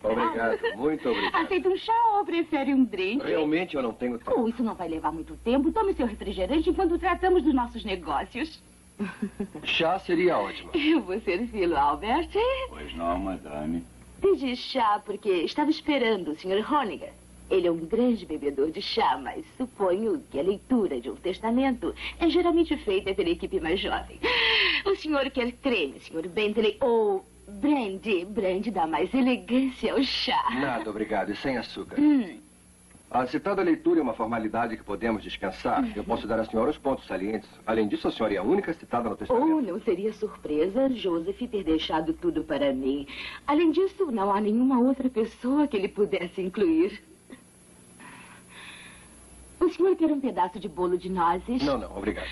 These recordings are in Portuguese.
Obrigado, muito obrigado. Aceita um chá ou prefere um drink? Realmente eu não tenho tempo. Isso não vai levar muito tempo. Tome seu refrigerante enquanto tratamos dos nossos negócios. Chá seria ótimo. Eu vou servi-lo, Albert. Pois não, madame. Pedi chá porque estava esperando o Sr. Honniger. Ele é um grande bebedor de chá, mas suponho que a leitura de um testamento é geralmente feita pela equipe mais jovem. O senhor quer creme, Sr. Bentley, ou brandy? Brandy dá mais elegância ao chá. Nada, obrigado. E sem açúcar. A citada leitura é uma formalidade que podemos dispensar. Eu posso dar à senhora os pontos salientes. Além disso, a senhora é a única citada no testamento. Oh, não seria surpresa Joseph ter deixado tudo para mim. Além disso, não há nenhuma outra pessoa que ele pudesse incluir. O senhor quer um pedaço de bolo de nozes? Não, não, obrigado.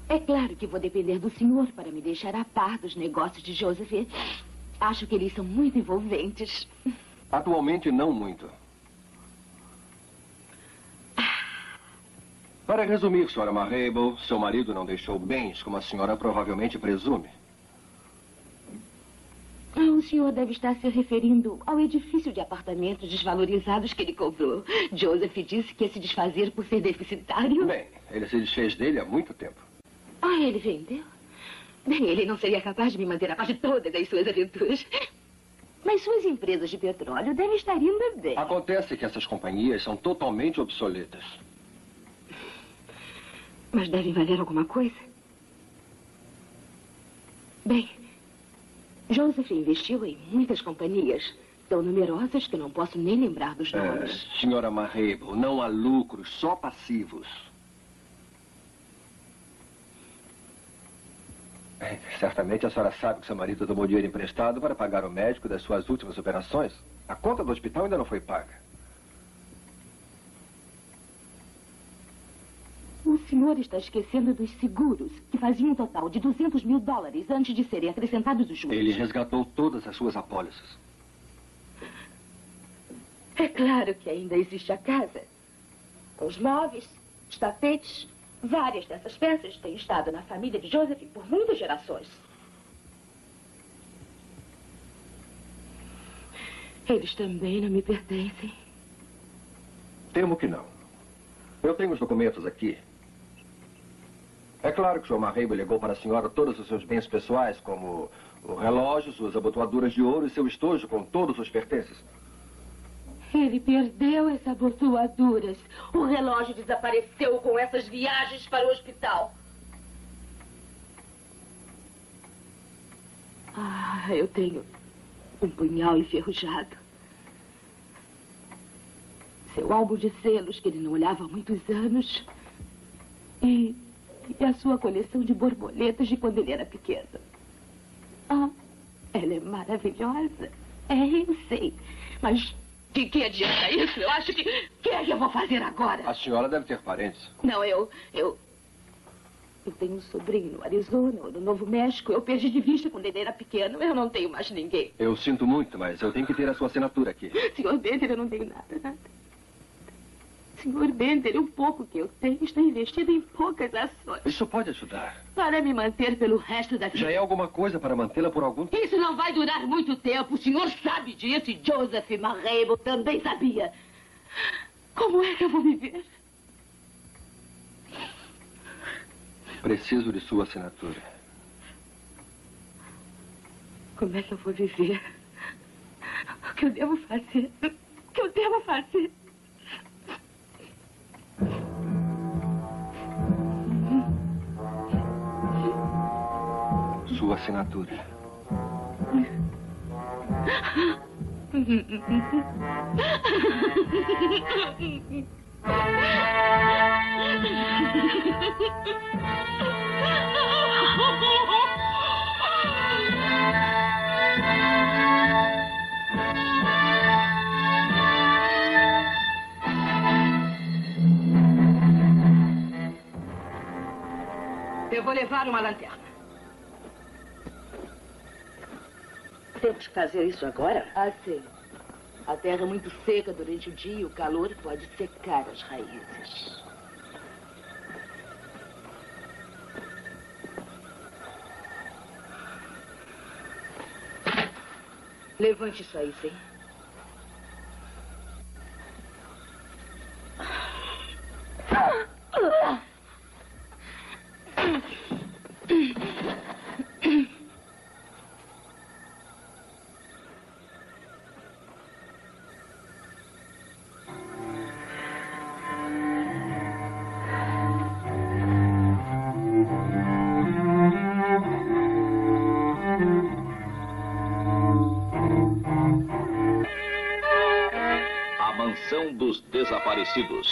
É claro que vou depender do senhor para me deixar a par dos negócios de Joseph. Acho que eles são muito envolventes. Atualmente, não muito. Para resumir, senhora Marrable, seu marido não deixou bens, como a senhora provavelmente presume. O senhor deve estar se referindo ao edifício de apartamentos desvalorizados que ele comprou. Joseph disse que ia se desfazer por ser deficitário. Bem, ele se desfez dele há muito tempo. Ele vendeu? Bem, ele não seria capaz de me manter a par de todas as suas aventuras. Mas suas empresas de petróleo devem estar indo bem. Acontece que essas companhias são totalmente obsoletas. Mas devem valer alguma coisa? Bem, Joseph investiu em muitas companhias tão numerosas que não posso nem lembrar dos nomes. Senhora Marrable, não há lucros, só passivos. Certamente a senhora sabe que seu marido tomou dinheiro emprestado para pagar o médico das suas últimas operações. A conta do hospital ainda não foi paga. O senhor está esquecendo dos seguros, que faziam um total de $200 mil antes de serem acrescentados os juros. Ele resgatou todas as suas apólices. É claro que ainda existe a casa. Os móveis, os tapetes. Várias dessas peças têm estado na família de Joseph por muitas gerações. Eles também não me pertencem. Temo que não. Eu tenho os documentos aqui. É claro que o Sr. Marrable legou para a senhora todos os seus bens pessoais, como o relógio, suas abotoaduras de ouro e seu estojo com todos os pertences. Ele perdeu as abotoaduras. O relógio desapareceu com essas viagens para o hospital. Eu tenho um punhal enferrujado. Seu álbum de selos que ele não olhava há muitos anos. E a sua coleção de borboletas de quando ele era pequeno. Ela é maravilhosa. Eu sei. Mas de que adianta isso? Eu acho que... O que é que eu vou fazer agora? A senhora deve ter parentes. Não, eu tenho um sobrinho no Arizona, ou no Novo México. Eu perdi de vista quando ele era pequeno. Eu não tenho mais ninguém. Eu sinto muito, mas eu tenho que ter a sua assinatura aqui. Senhor Bender, eu não tenho nada. Senhor Bender, o pouco que eu tenho está investido em poucas ações. Isso pode ajudar. Para me manter pelo resto da vida. Já é alguma coisa para mantê-la por algum tempo. Isso não vai durar muito tempo. O senhor sabe disso e Joseph Marrable também sabia. Como é que eu vou viver? Preciso de sua assinatura. Como é que eu vou viver? O que eu devo fazer? O que eu devo fazer? Sua assinatura. Eu vou levar uma lanterna. Temos que fazer isso agora? Sim. A terra é muito seca durante o dia e o calor pode secar as raízes. Levante isso aí, sim. A Mansão dos Desaparecidos.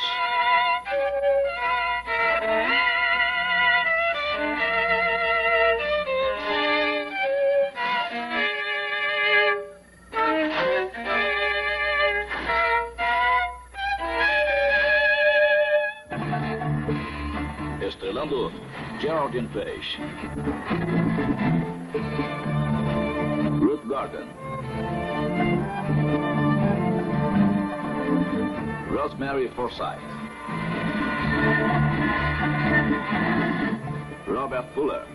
Estrelando Geraldine Page, Ruth Gordon, Rosemary Forsythe, Robert Fuller,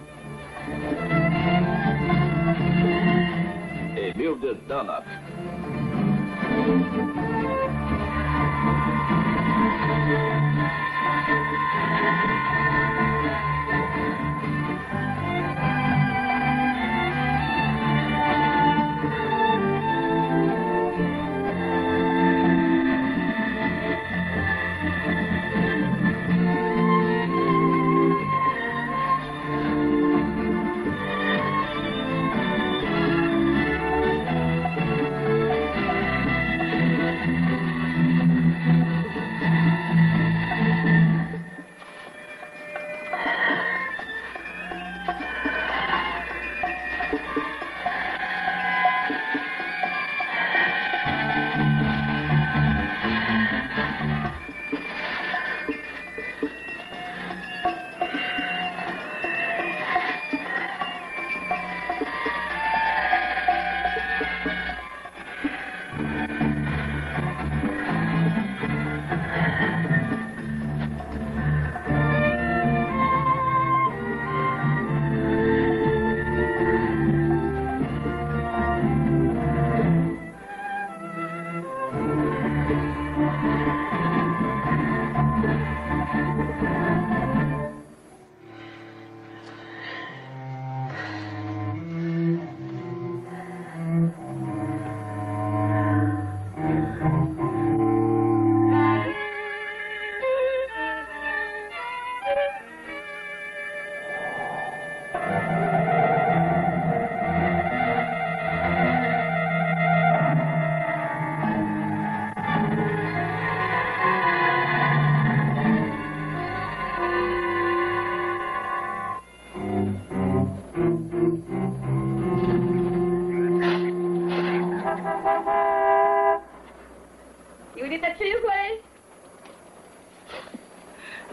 e Mildred Dunlap.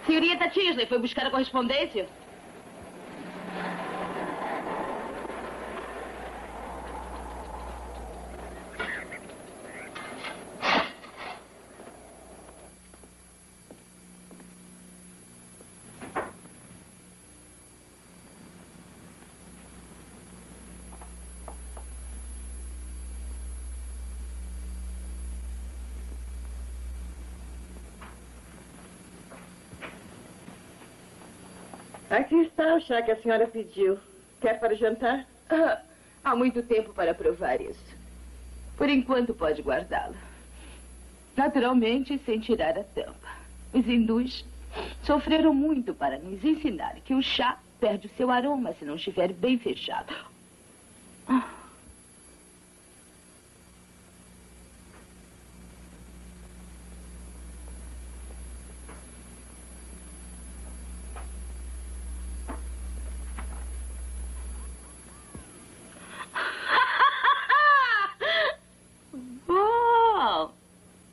Senhorita Tisley, foi buscar a correspondência? Aqui está o chá que a senhora pediu. Quer para jantar? Há muito tempo para provar isso. Por enquanto pode guardá-lo. Naturalmente, sem tirar a tampa. Os hindus sofreram muito para nos ensinar que o chá perde o seu aroma se não estiver bem fechado.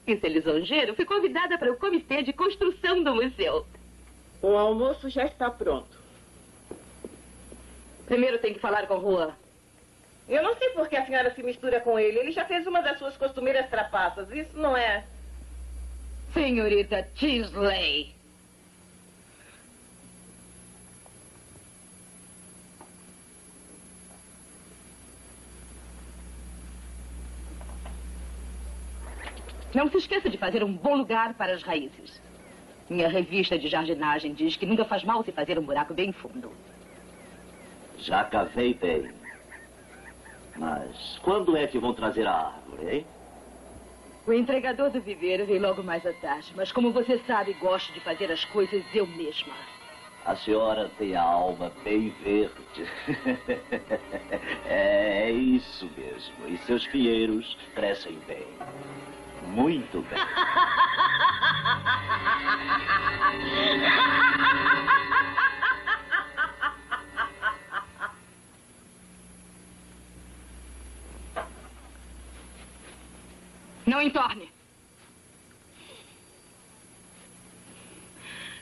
Isso é lisonjeiro. Fui convidada para o comitê de construção do museu. O almoço já está pronto. Primeiro tem que falar com o Juan. Eu não sei por que a senhora se mistura com ele. Ele já fez uma das suas costumeiras trapaças. Isso não é... Senhorita Tisley. Não se esqueça de fazer um bom lugar para as raízes. Minha revista de jardinagem diz que nunca faz mal se fazer um buraco bem fundo. Já cavei bem. Mas quando é que vão trazer a árvore, hein? O entregador do viveiro vem logo mais à tarde. Mas como você sabe, gosto de fazer as coisas eu mesma. A senhora tem a alma bem verde. É isso mesmo. E seus pinheiros crescem bem. Muito bem. Não entorne.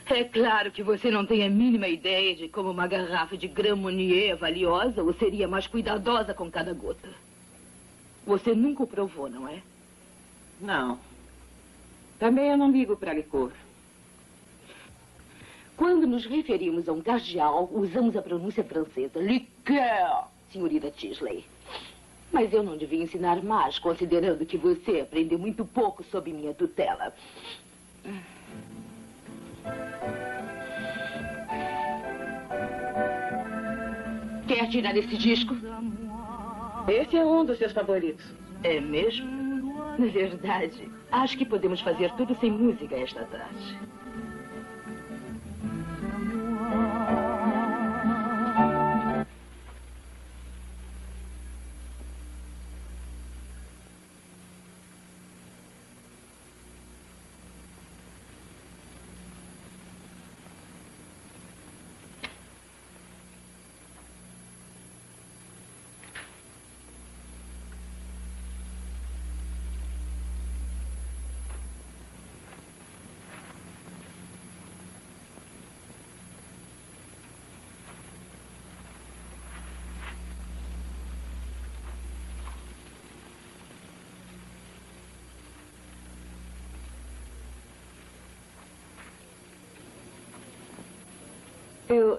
É claro que você não tem a mínima ideia de como uma garrafa de Grand Marnier é valiosa ou seria mais cuidadosa com cada gota. Você nunca o provou, não é? Não. Também eu não ligo para licor. Quando nos referimos a um cardeal, usamos a pronúncia francesa. Liqueur, senhorita Tisley. Mas eu não devia ensinar mais, considerando que você aprendeu muito pouco sob minha tutela. Quer tirar esse disco? Esse é um dos seus favoritos. É mesmo? Na verdade, acho que podemos fazer tudo sem música esta tarde.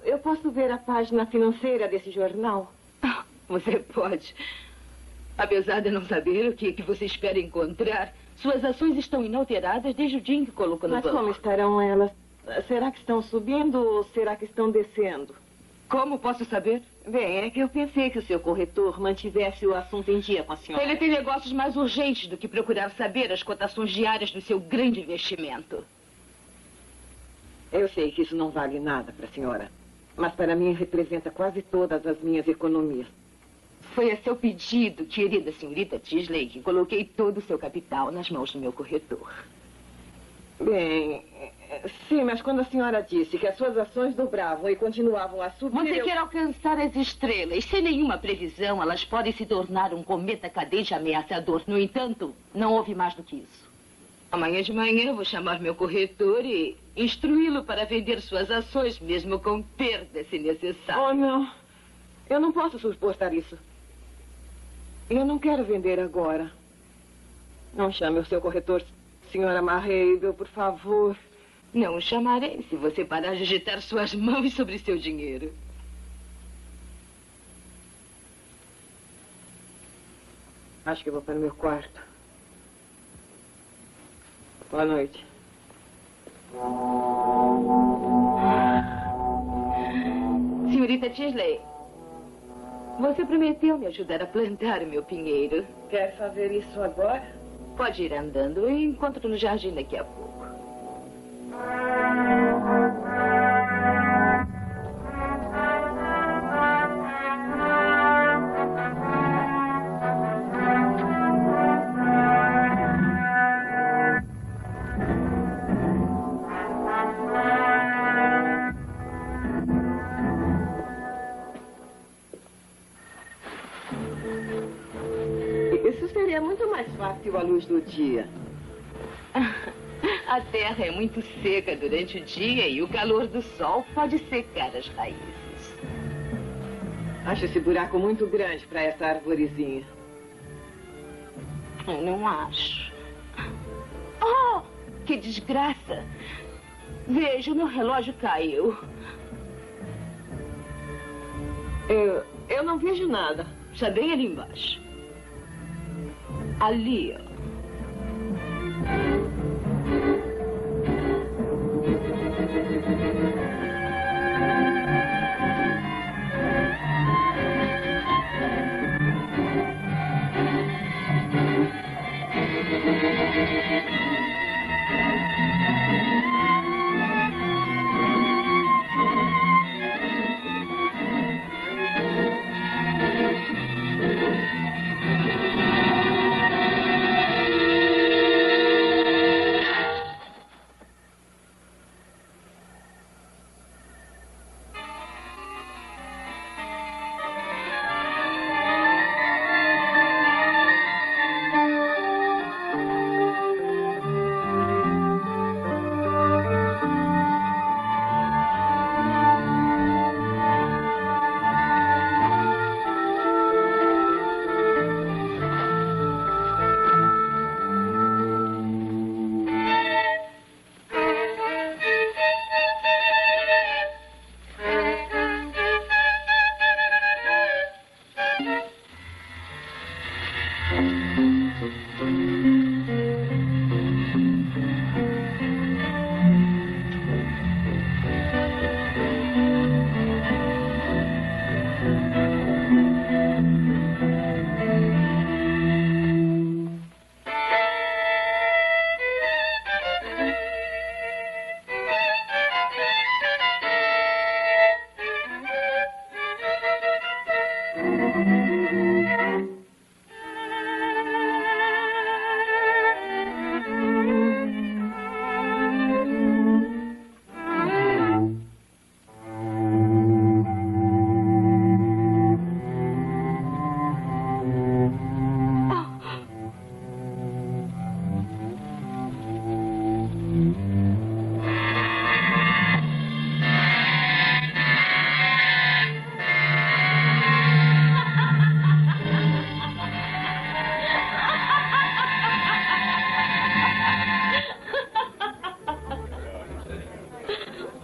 Eu posso ver a página financeira desse jornal? Você pode. Apesar de não saber o que você espera encontrar, suas ações estão inalteradas desde o dia em que colocou no Mas banco. como estarão elas? Será que estão subindo ou será que estão descendo? Como posso saber? Bem, é que eu pensei que o seu corretor mantivesse o assunto em dia com a senhora. Ele tem negócios mais urgentes do que procurar saber as cotações diárias do seu grande investimento. Eu sei que isso não vale nada para a senhora, mas para mim representa quase todas as minhas economias. Foi a seu pedido, querida senhorita Tisley, que coloquei todo o seu capital nas mãos do meu corretor. Bem, sim, mas quando a senhora disse que as suas ações dobravam e continuavam a subir... Você quer alcançar as estrelas. Sem nenhuma previsão, elas podem se tornar um cometa cadente ameaçador. No entanto, não houve mais do que isso. Amanhã de manhã vou chamar meu corretor e instruí-lo para vender suas ações, mesmo com perda, se necessário. Oh, não. Eu não posso suportar isso. Eu não quero vender agora. Não chame o seu corretor, senhora Marrable, por favor. Não o chamarei se você parar de agitar suas mãos sobre seu dinheiro. Acho que vou para o meu quarto. Boa noite. Senhorita Tisley, você prometeu me ajudar a plantar o meu pinheiro. Quer fazer isso agora? Pode ir andando. Eu encontro no jardim daqui a pouco. Isso seria muito mais fácil à luz do dia. A terra é muito seca durante o dia e o calor do sol pode secar as raízes. Acho esse buraco muito grande para essa arvorezinha. Eu não acho. Oh, que desgraça! Veja, o meu relógio caiu. Eu não vejo nada. Está bem ali embaixo. Ali, ó.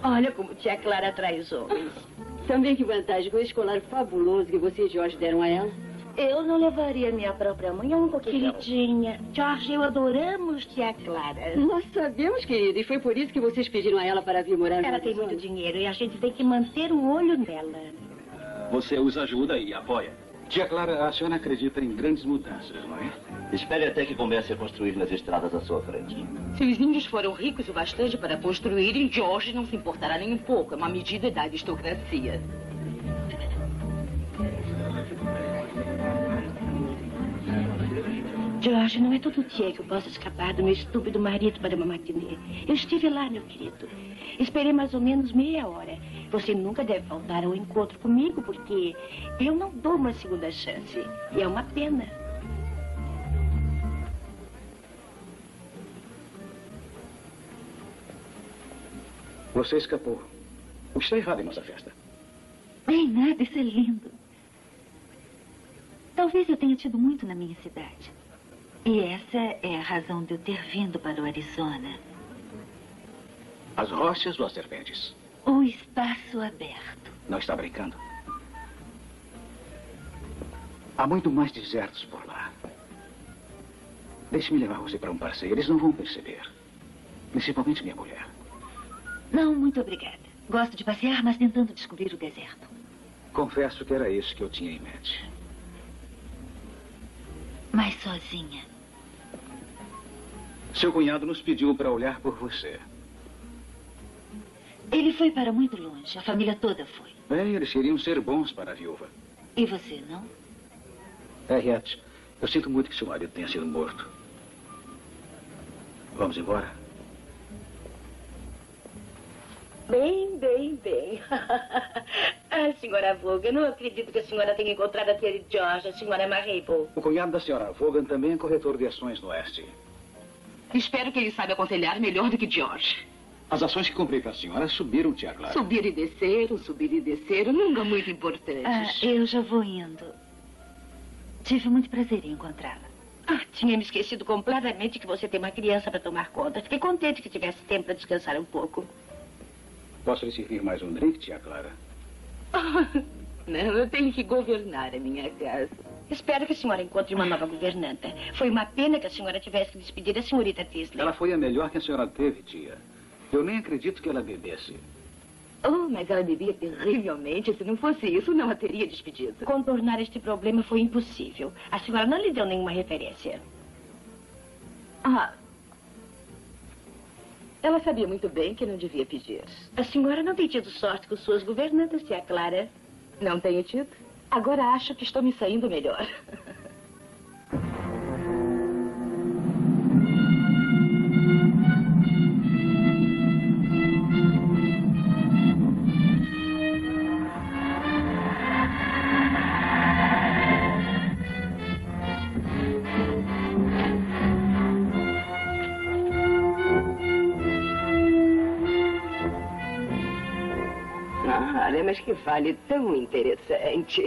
Olha como tia Clara atrai os homens. Também que vantagem com esse colar fabuloso que você e Jorge deram a ela. Eu não levaria minha própria mãe a um coquetel. Queridinha, Jorge e eu adoramos tia Clara. Nós sabemos, querida, e foi por isso que vocês pediram a ela para vir morar Ela juntos. tem muito dinheiro e a gente tem que manter o olho nela. Você os ajuda e apoia. Tia Clara, a senhora acredita em grandes mudanças, não é? Espere até que comece a construir nas estradas à sua frente. Se os índios foram ricos o bastante para construírem, George não se importará nem um pouco. É uma medida da aristocracia. George, não é todo dia que eu posso escapar do meu estúpido marido para uma matinê. Eu estive lá, meu querido. Esperei mais ou menos meia hora. Você nunca deve faltar ao encontro comigo, porque eu não dou uma segunda chance. E é uma pena. Você escapou. O que está errado em nossa festa? Bem, nada, isso é lindo. Talvez eu tenha tido muito na minha cidade. E essa é a razão de eu ter vindo para o Arizona. As rochas ou as serpentes? O espaço aberto. Não está brincando? Há muito mais desertos por lá. Deixe-me levar você para um passeio. Eles não vão perceber. Principalmente minha mulher. Não, muito obrigada. Gosto de passear, mas tentando descobrir o deserto. Confesso que era isso que eu tinha em mente. Mas sozinha. Seu cunhado nos pediu para olhar por você. Ele foi para muito longe. A família toda foi. Bem, eles queriam ser bons para a viúva. E você, não? Harriet, eu sinto muito que seu marido tenha sido morto. Vamos embora? Bem, bem, bem. Ah, senhora Vaughan, não acredito que a senhora tenha encontrado aquele George, a senhora Marable. O cunhado da senhora Vaughan também é corretor de ações no Oeste. Espero que ele saiba aconselhar melhor do que George. As ações que comprei para a senhora subiram, tia Clara. Subir e desceram, nunca muito importantes. Eu já vou indo. Tive muito prazer em encontrá-la. Ah, tinha me esquecido completamente que você tem uma criança para tomar conta. Fiquei contente que tivesse tempo para descansar um pouco. Posso lhe servir mais um drink, tia Clara? Não, eu tenho que governar a minha casa. Espero que a senhora encontre uma nova governanta. Foi uma pena que a senhora tivesse que despedir a senhorita Teasley. Ela foi a melhor que a senhora teve, tia. Eu nem acredito que ela bebesse. Oh, mas ela bebia terrivelmente. Se não fosse isso, não a teria despedido. Contornar este problema foi impossível. A senhora não lhe deu nenhuma referência. Ah. Ela sabia muito bem que não devia pedir. A senhora não tem tido sorte com suas governantas, tia Clara? Não tenho tido. Agora acho que estou me saindo melhor. Olha, mas que vale tão interessante.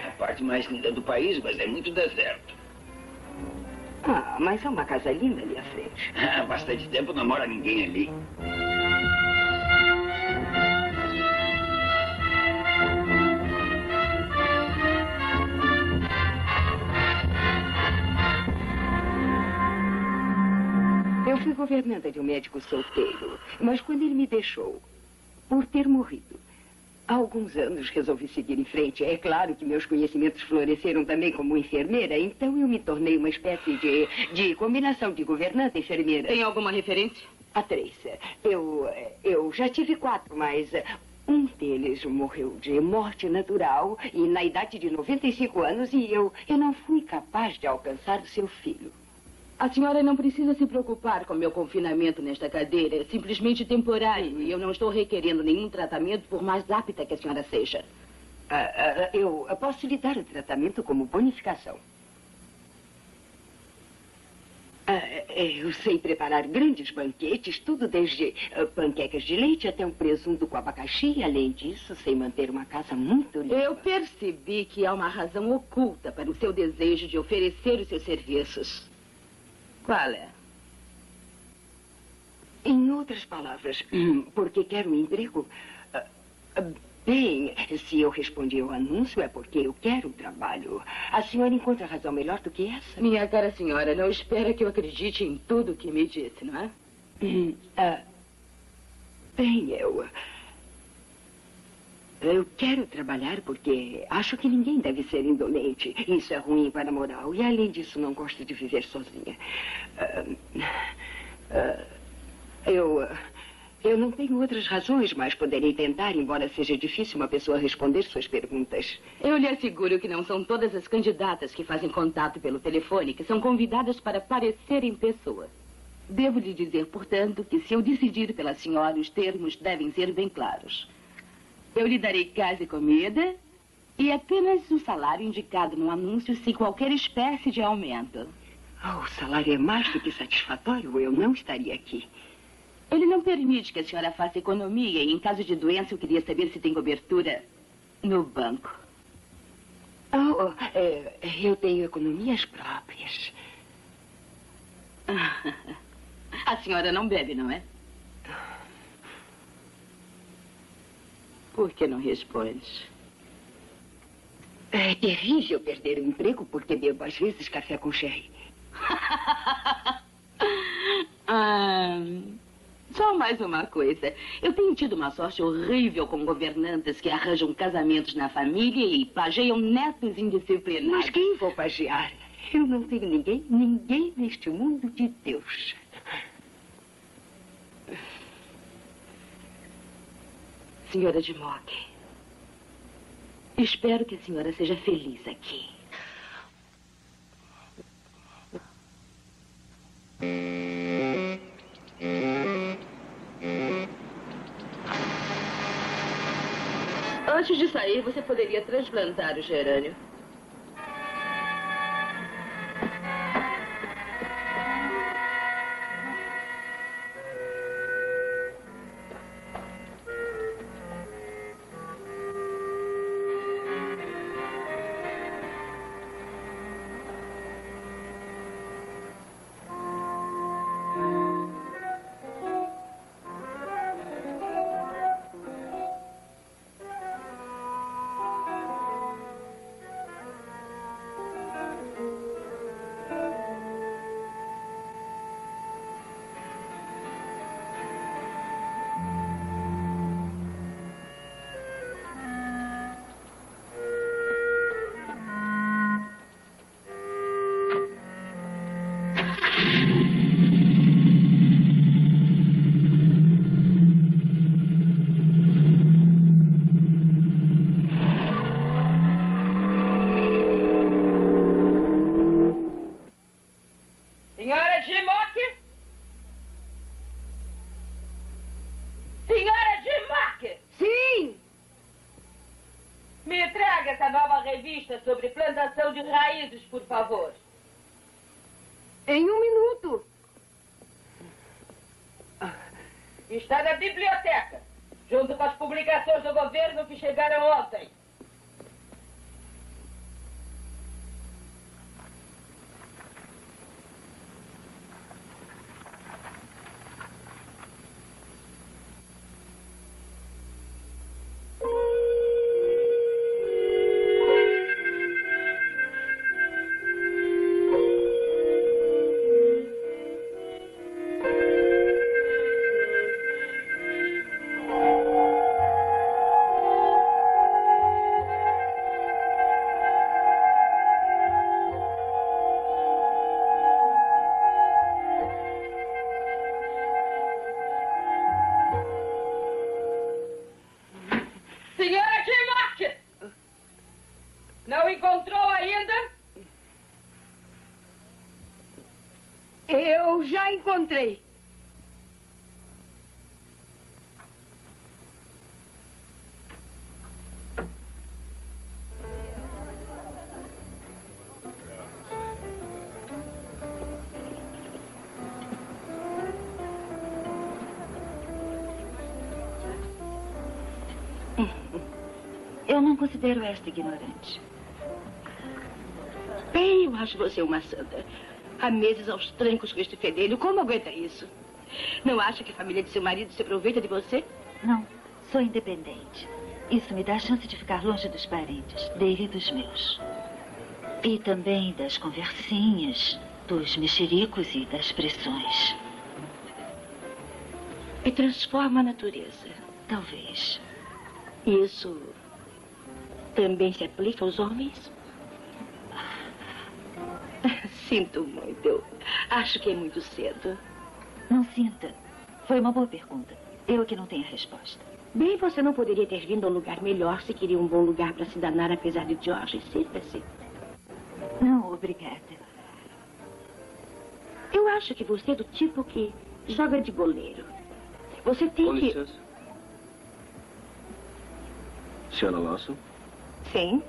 A parte mais linda do país, mas é muito deserto. Ah, mas há uma casa linda ali à frente. Há bastante tempo não mora ninguém ali. Eu fui governanta de um médico solteiro, mas quando ele me deixou, por ter morrido, há alguns anos resolvi seguir em frente. É claro que meus conhecimentos floresceram também como enfermeira, então eu me tornei uma espécie de combinação de governanta e enfermeira. Tem alguma referência? Há 3. Eu já tive 4, mas um deles morreu de morte natural e na idade de 95 anos e eu não fui capaz de alcançar o seu filho. A senhora não precisa se preocupar com meu confinamento nesta cadeira. É simplesmente temporário e eu não estou requerendo nenhum tratamento por mais apta que a senhora seja. Eu posso lhe dar o tratamento como bonificação. Eu sei preparar grandes banquetes, tudo desde panquecas de leite até um presunto com abacaxi. Além disso, sei manter uma casa muito limpa. Eu percebi que há uma razão oculta para o seu desejo de oferecer os seus serviços. Qual é? Em outras palavras, porque quero um emprego? Bem, se eu respondi ao anúncio é porque eu quero um trabalho. A senhora encontra razão melhor do que essa? Minha cara senhora, não espera que eu acredite em tudo que me disse, não é? Bem, eu quero trabalhar porque acho que ninguém deve ser indolente. Isso é ruim para a moral. E, além disso, não gosto de viver sozinha. Eu não tenho outras razões, mas poderei tentar, embora seja difícil uma pessoa responder suas perguntas. Eu lhe asseguro que não são todas as candidatas que fazem contato pelo telefone que são convidadas para aparecer em pessoa. Devo lhe dizer, portanto, que se eu decidir pela senhora, os termos devem ser bem claros. Eu lhe darei casa e comida e apenas o salário indicado no anúncio sem qualquer espécie de aumento. O salário é mais do que satisfatório, eu não estaria aqui. Ele não permite que a senhora faça economia e, em caso de doença, eu queria saber se tem cobertura no banco. Eu tenho economias próprias. A senhora não bebe, não é? Por que não responde? É terrível perder o emprego porque bebo às vezes café com sherry. Só mais uma coisa. Eu tenho tido uma sorte horrível com governantas que arranjam casamentos na família e pageiam netos indisciplinados. Mas quem vou pagear? Eu não tenho ninguém neste mundo de Deus. Senhora de Mock, espero que a senhora seja feliz aqui. Antes de sair, você poderia transplantar o gerânio. Sobre plantação de raízes, por favor. Em 1 minuto. Está na biblioteca, junto com as publicações do governo que chegaram ontem. Não encontrou ainda? Eu já encontrei. Eu não considero esta ignorante. Bem, eu acho você uma santa. Há meses aos trancos com este fedelho. Como aguenta isso? Não acha que a família de seu marido se aproveita de você? Não, sou independente. Isso me dá a chance de ficar longe dos parentes, dele e dos meus. E também das conversinhas, dos mexericos e das pressões. E transforma a natureza. Talvez. Isso também se aplica aos homens? Sinto muito. Eu acho que é muito cedo. Não sinta. Foi uma boa pergunta. Eu que não tenho a resposta. Bem, você não poderia ter vindo a um lugar melhor se queria um bom lugar para se danar, apesar de George. Sirva-se. Não, obrigada. Eu acho que você é do tipo que joga de goleiro. Você tem Com que... licença. Senhora Lawson? Sim.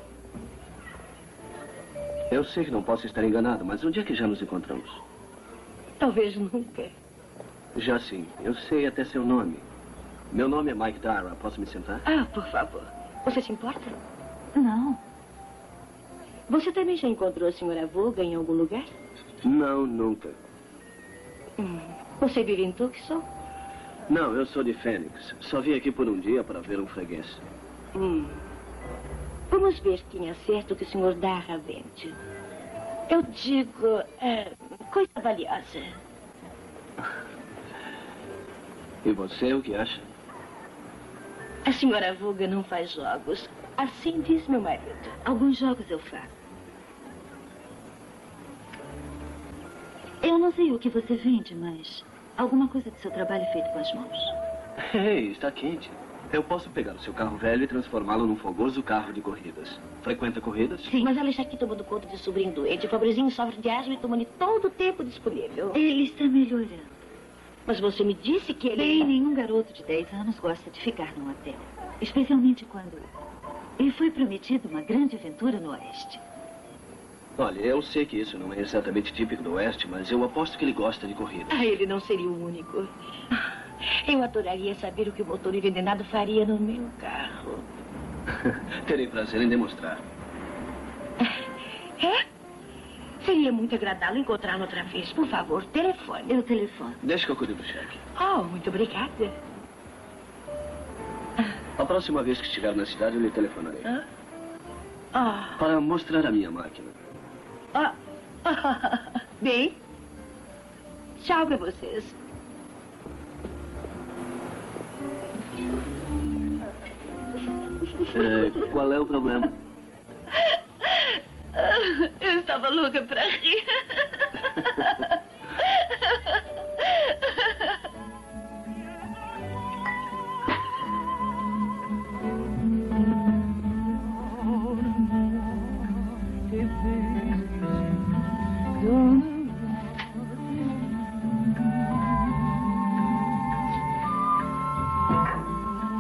Eu sei que não posso estar enganado, mas onde é que já nos encontramos? Talvez nunca. Já sim. Eu sei até seu nome. Meu nome é Mike Dara. Posso me sentar? Ah, por favor. Você se importa? Não. Você também já encontrou a senhora Voga em algum lugar? Não, nunca. Você vive em Tucson? Não, eu sou de Phoenix. Só vim aqui por um dia para ver um freguês. Vamos ver quem acerta o que o senhor Dara vende. Eu digo, coisa valiosa. E você, o que acha? A senhora Voga não faz jogos. Assim diz meu marido. Alguns jogos eu faço. Eu não sei o que você vende, mas alguma coisa do seu trabalho é feito com as mãos. Ei, está quente. Eu posso pegar o seu carro velho e transformá-lo num fogoso carro de corridas. Frequenta corridas? Sim. Mas ela está aqui tomando conta de sobrinho doente. O pobrezinho sofre de asma e toma-lhe todo o tempo disponível. Ele está melhorando. Mas você me disse que ele... Bem, nenhum garoto de 10 anos gosta de ficar num hotel. Especialmente quando lhe foi prometido uma grande aventura no Oeste. Olha, eu sei que isso não é exatamente típico do Oeste, mas eu aposto que ele gosta de corrida. Ele não seria o único. Eu adoraria saber o que o motor envenenado faria no meu carro. Terei prazer em demonstrar. É? Seria muito agradável encontrá-lo outra vez. Por favor, telefone. Eu telefono. Deixa que eu cuide do cheque. Oh, muito obrigada. A próxima vez que estiver na cidade, eu lhe telefonarei. Para mostrar a minha máquina. Bem, tchau pra vocês. Qual é o problema? Eu estava louca pra rir.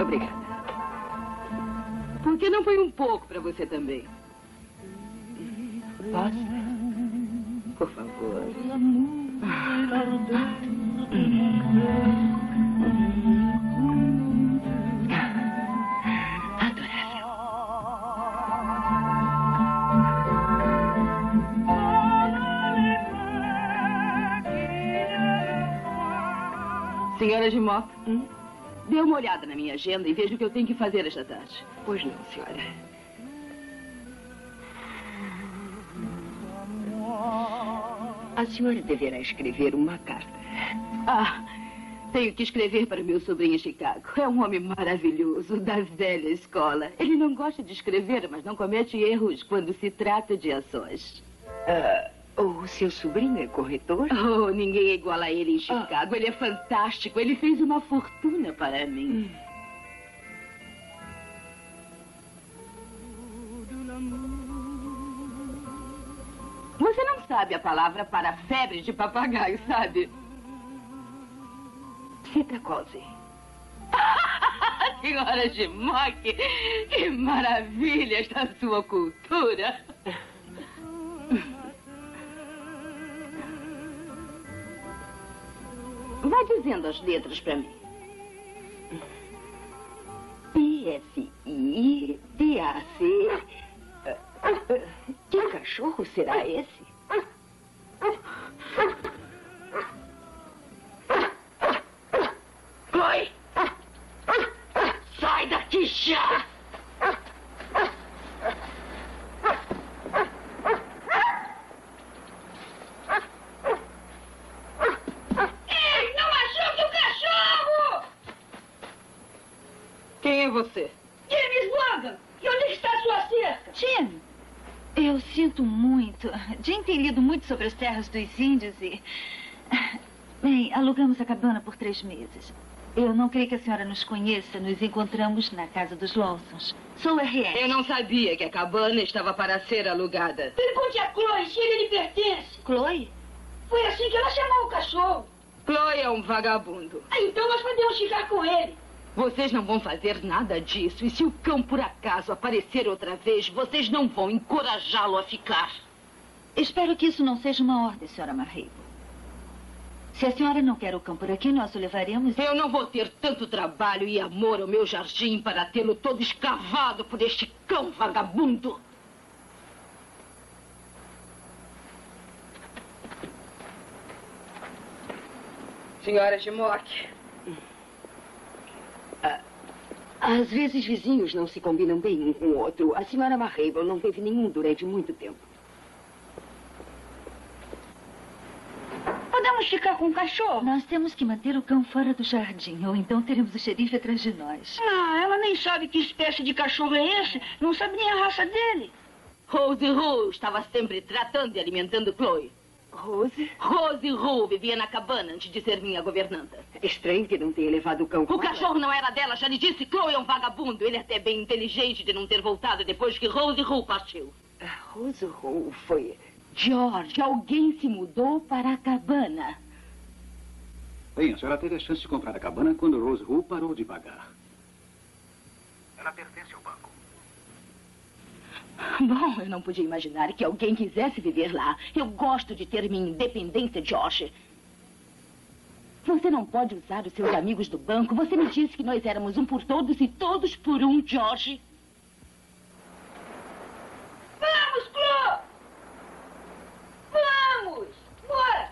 Obrigada. Por que não põe um pouco para você também? Posso? Por favor. Adorável. Senhora de Mock, dê uma olhada na minha agenda e veja o que eu tenho que fazer esta tarde. Pois não, senhora. A senhora deverá escrever uma carta. Tenho que escrever para meu sobrinho em Chicago. É um homem maravilhoso, da velha escola. Ele não gosta de escrever, mas não comete erros quando se trata de ações. O seu sobrinho é corretor? Oh, ninguém é igual a ele em Chicago. Ele é fantástico. Ele fez uma fortuna para mim. Você não sabe a palavra para febre de papagaio, sabe? Citacose. Senhora de Mock, que maravilha esta sua cultura. Vá dizendo as letras para mim. P-S-I-D-A-C. Que cachorro será esse? Chloe! Sai daqui já! Ei, não machuque o cachorro! Quem é você? James Logan! E onde está a sua cerca? Jim, eu sinto muito. Jim tem lido muito sobre as terras dos índios e... Bem, alugamos a cabana por 3 meses. Eu não creio que a senhora nos conheça. Nos encontramos na casa dos Lawsons. Sou a Henriette. Eu não sabia que a cabana estava para ser alugada. Pergunte a Chloe se ele lhe pertence. Chloe? Foi assim que ela chamou o cachorro. Chloe é um vagabundo. Então nós podemos ficar com ele. Vocês não vão fazer nada disso. E se o cão, por acaso, aparecer outra vez, vocês não vão encorajá-lo a ficar. Espero que isso não seja uma ordem, senhora Marrero. Se a senhora não quer o cão por aqui, nós o levaremos... Eu não vou ter tanto trabalho e amor ao meu jardim para tê-lo todo escavado por este cão vagabundo. Senhora Gemock. Às vezes, vizinhos não se combinam bem um com o outro. A senhora Marrable não teve nenhum durante muito tempo. Podemos ficar com o cachorro? Nós temos que manter o cão fora do jardim, ou então teremos o xerife atrás de nós. Ah, ela nem sabe que espécie de cachorro é esse. Não sabe nem a raça dele. Rose Rue estava sempre tratando e alimentando Chloe. Rose? Rose Rue vivia na cabana antes de ser minha governanta. É estranho que não tenha levado o cão com O cachorro não era dela, já lhe disse. Chloe é um vagabundo. Ele é até bem inteligente de não ter voltado depois que Rose Rue partiu. Rose Rue foi... George, alguém se mudou para a cabana. Bem, a senhora teve a chance de comprar a cabana quando Rose Rue parou de pagar. Ela pertence ao banco. Bom, eu não podia imaginar que alguém quisesse viver lá. Eu gosto de ter minha independência, Josh. Você não pode usar os seus amigos do banco. Você me disse que nós éramos um por todos e todos por um, Josh. Vamos, Chloe! Vamos! Bora!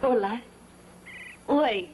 Olá. Oi.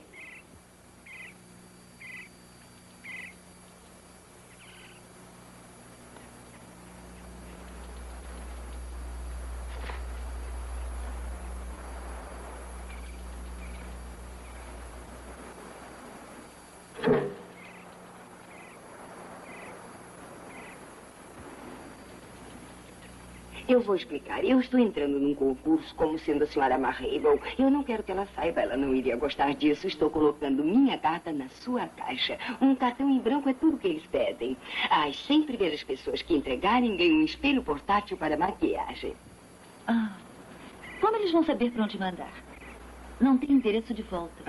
Eu vou explicar. Eu estou entrando num concurso como sendo a senhora Marrable. Eu não quero que ela saiba, ela não iria gostar disso. Estou colocando minha carta na sua caixa. Um cartão em branco é tudo que eles pedem. As 100 primeiras pessoas que entregarem ganham um espelho portátil para maquiagem. Como eles vão saber para onde mandar? Não tem endereço de volta.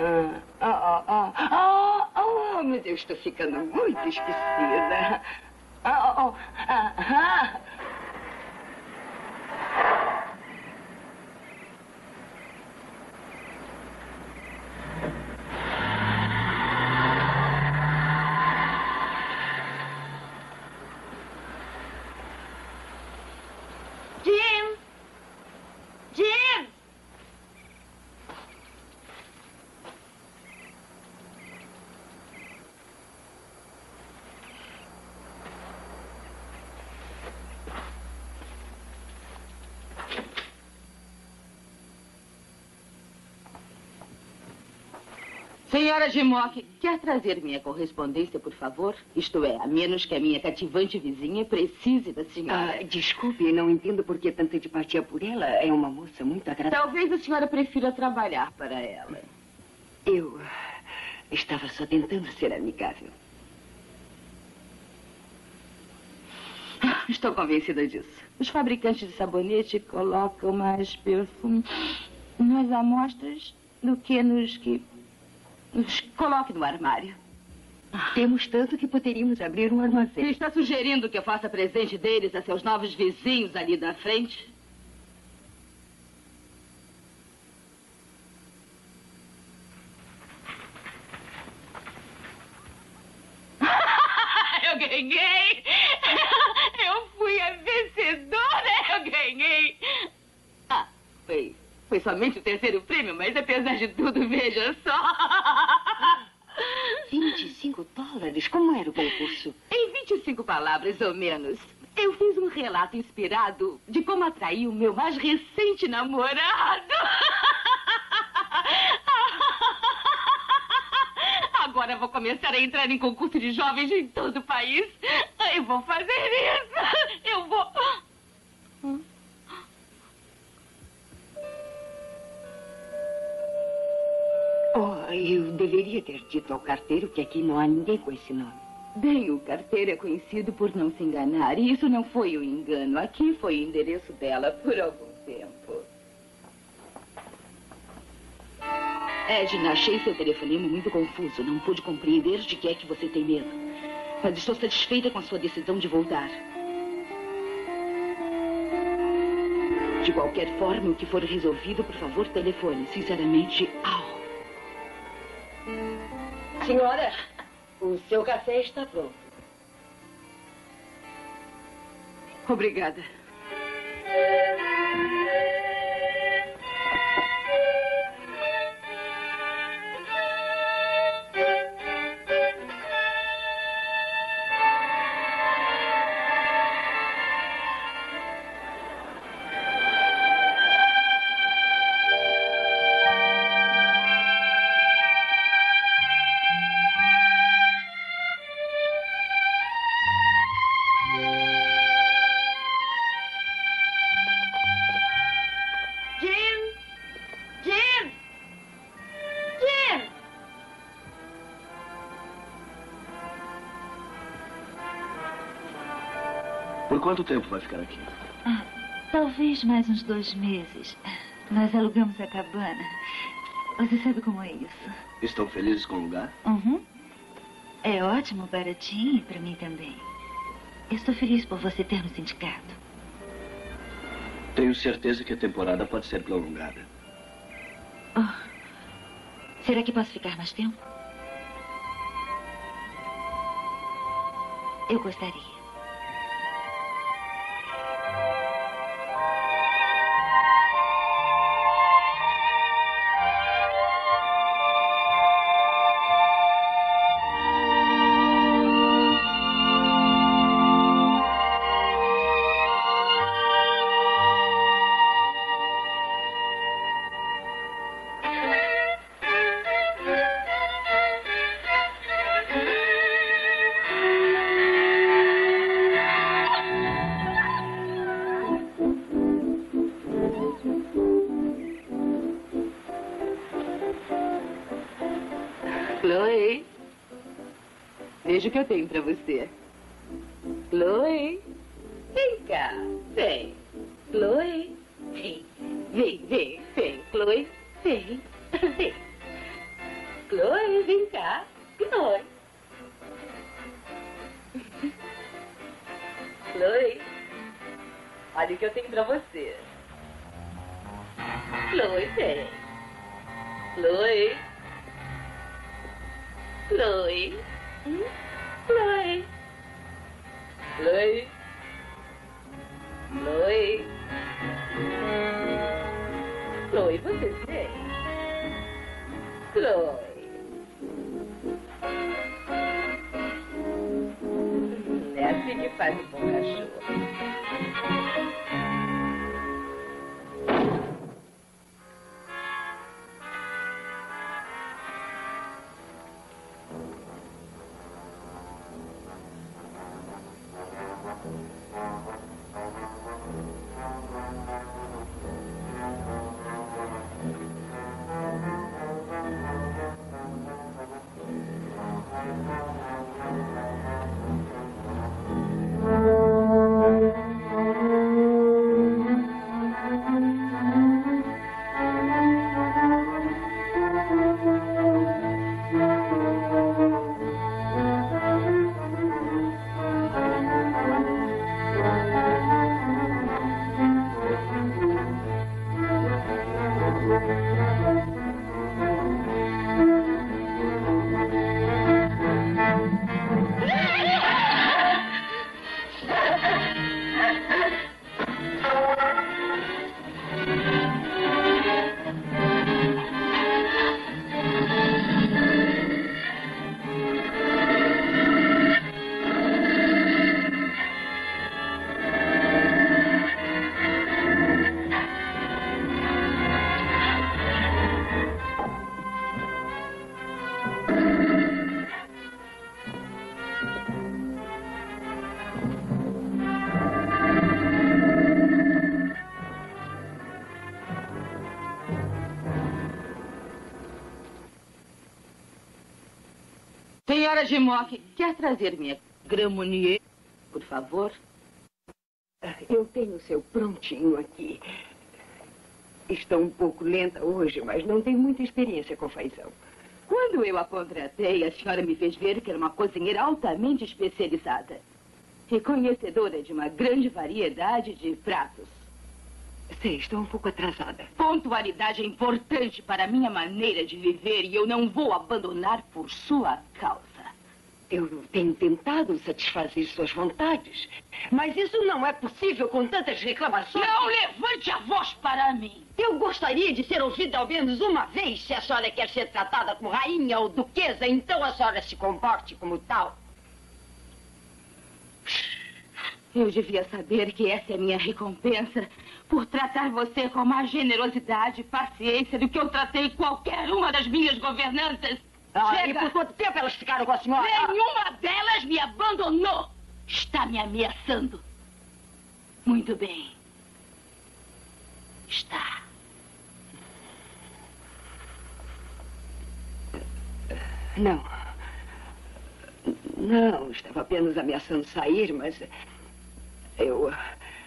Meu Deus, estou ficando muito esquecida. Senhora Gemock, quer trazer minha correspondência, por favor? Isto é, a menos que a minha cativante vizinha precise da senhora. Desculpe, não entendo por que tanta antipatia por ela. É uma moça muito agradável. Talvez a senhora prefira trabalhar para ela. Eu estava só tentando ser amigável. Estou convencida disso. Os fabricantes de sabonete colocam mais perfume nas amostras do que nos que... Nos coloque no armário. Temos tanto que poderíamos abrir um armazém. Está sugerindo que eu faça presente deles a seus novos vizinhos ali da frente? Eu ganhei! Eu fui a vencedora! Eu ganhei! Foi foi somente o terceiro prêmio, mas apesar de tudo, veja só. $25? Como era o concurso? Em 25 palavras ou menos, eu fiz um relato inspirado de como atrair o meu mais recente namorado. Agora vou começar a entrar em concurso de jovens em todo o país. Eu vou fazer isso. Eu vou... Oh, eu deveria ter dito ao carteiro que aqui não há ninguém com esse nome. Bem, o carteiro é conhecido por não se enganar. E isso não foi um engano. Aqui foi o endereço dela por algum tempo. Edna, achei seu telefonema muito confuso. Não pude compreender de que é que você tem medo. Mas estou satisfeita com a sua decisão de voltar. De qualquer forma, o que for resolvido, por favor, telefone. Sinceramente, Al. Senhora, o seu café está pronto. Obrigada. Por quanto tempo vai ficar aqui? Talvez mais uns 2 meses. Nós alugamos a cabana. Você sabe como é isso? Estão felizes com o lugar? Uhum. É ótimo, baratinho e para mim também. Estou feliz por você ter nos indicado. Tenho certeza que a temporada pode ser prolongada. Será que posso ficar mais tempo? Eu gostaria. Chloe, veja o que eu tenho pra você. Chloe, vem cá, vem. Chloe, vem, vem, Chloe, vem, vem. Chloe, vem cá, Chloe. Chloe, olha o que eu tenho pra você. Chloe, vem. Chloe. Chloe. Chloe. Chloe. Chloe. Chloe, você vem. Chloe. É assim que faz um bom cachorro. Senhora Gimoc, quer trazer minha Gramonier, por favor? Eu tenho o seu prontinho aqui. Estou um pouco lenta hoje, mas não tenho muita experiência com feijão. Quando eu a contratei, a senhora me fez ver que era uma cozinheira altamente especializada e conhecedora de uma grande variedade de pratos. Sei, estou um pouco atrasada. Pontualidade é importante para a minha maneira de viver e eu não vou abandonar por sua causa. Eu tenho tentado satisfazer suas vontades, mas isso não é possível com tantas reclamações. Não levante a voz para mim. Eu gostaria de ser ouvida ao menos uma vez. Se a senhora quer ser tratada como rainha ou duquesa, então a senhora se comporte como tal. Eu devia saber que essa é a minha recompensa por tratar você com mais generosidade e paciência do que eu tratei qualquer uma das minhas governantas. E por quanto tempo elas ficaram com a senhora? Nenhuma delas me abandonou. Está me ameaçando. Muito bem. Está. Não. Não, estava apenas ameaçando sair, mas eu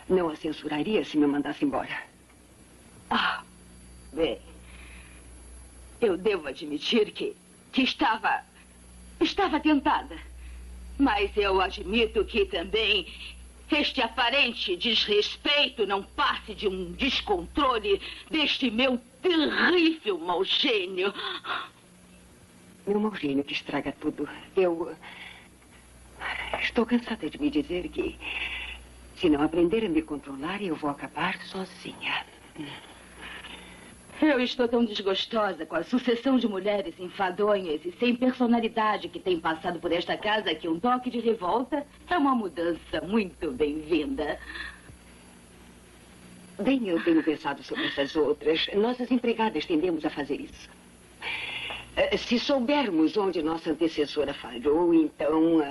não a censuraria se me mandasse embora. Ah, bem. Eu devo admitir que estava tentada. Mas eu admito que também este aparente desrespeito não passe de um descontrole deste meu terrível mau gênio. Meu mau gênio que estraga tudo. Eu estou cansada de me dizer que se não aprender a me controlar, eu vou acabar sozinha. Eu estou tão desgostosa com a sucessão de mulheres enfadonhas e sem personalidade que tem passado por esta casa que um toque de revolta é uma mudança muito bem-vinda. Bem, eu tenho pensado sobre essas outras. Nossas empregadas tendemos a fazer isso. Se soubermos onde nossa antecessora falhou, então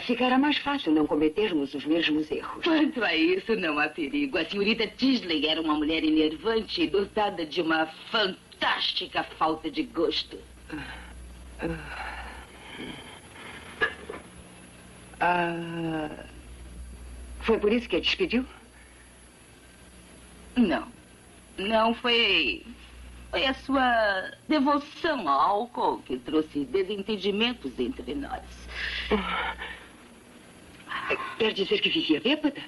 ficará mais fácil não cometermos os mesmos erros. Quanto a isso, não há perigo. A senhorita Tisley era uma mulher enervante e dotada de uma fantástica falta de gosto. Foi por isso que a despediu? Não. Não foi... Foi a sua devoção ao álcool que trouxe desentendimentos entre nós. Quer dizer que vivia bêbada?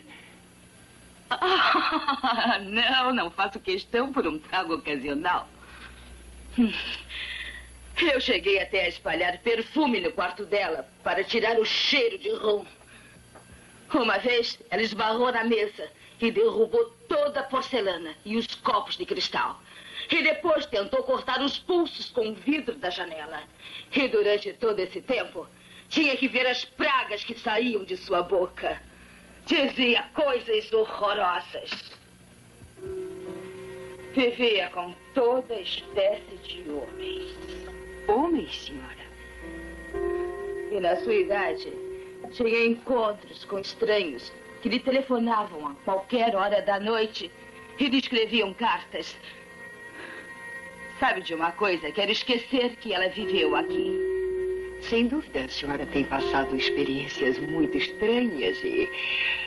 Não faço questão por um trago ocasional. Eu cheguei até a espalhar perfume no quarto dela para tirar o cheiro de rum. Uma vez, ela esbarrou na mesa e derrubou toda a porcelana e os copos de cristal. E depois tentou cortar os pulsos com o vidro da janela. E durante todo esse tempo, tinha que ver as pragas que saíam de sua boca. Dizia coisas horrorosas. Vivia com toda espécie de homens. Homens, senhora? E na sua idade, tinha encontros com estranhos que lhe telefonavam a qualquer hora da noite e lhe escreviam cartas. Sabe de uma coisa? Quero esquecer que ela viveu aqui. Sem dúvida, a senhora tem passado experiências muito estranhas e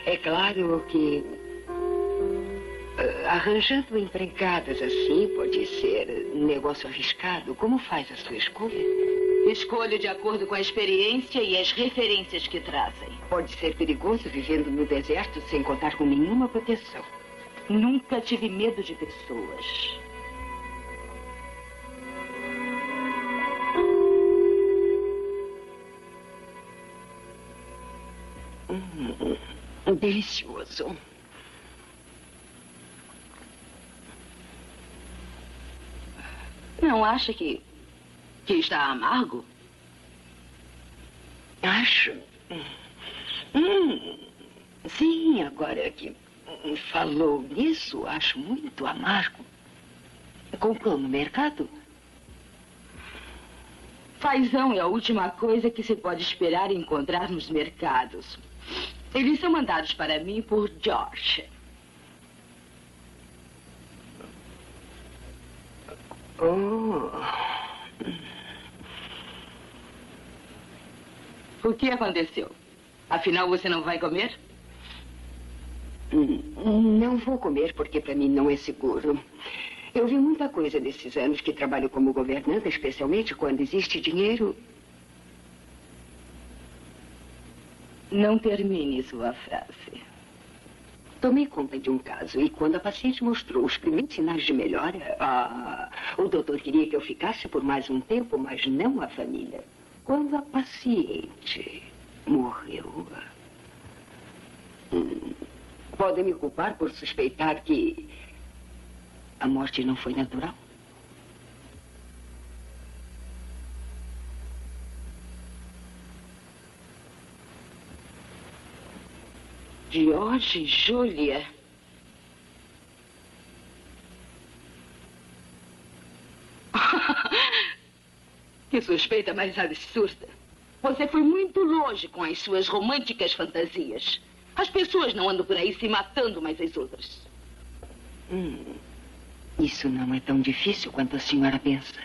é claro que arranjando empregadas assim pode ser um negócio arriscado. Como faz a sua escolha? Escolho de acordo com a experiência e as referências que trazem. Pode ser perigoso vivendo no deserto sem contar com nenhuma proteção. Nunca tive medo de pessoas. Delicioso. Não acha que está amargo? Acho. Sim, agora que falou nisso, acho muito amargo. Comprou no mercado? Fazão é a última coisa que se pode esperar encontrar nos mercados. Eles são mandados para mim por George. O que aconteceu? Afinal, você não vai comer? Não vou comer porque para mim não é seguro. Eu vi muita coisa nesses anos que trabalho como governanta, especialmente quando existe dinheiro. Não termine sua frase. Tomei conta de um caso e quando a paciente mostrou os primeiros sinais de melhora, o doutor queria que eu ficasse por mais um tempo, mas não a família. Quando a paciente morreu, podem me culpar por suspeitar que a morte não foi natural? George e Júlia. Que suspeita mais absurda. Você foi muito longe com as suas românticas fantasias. As pessoas não andam por aí se matando umas às outras. Isso não é tão difícil quanto a senhora pensa.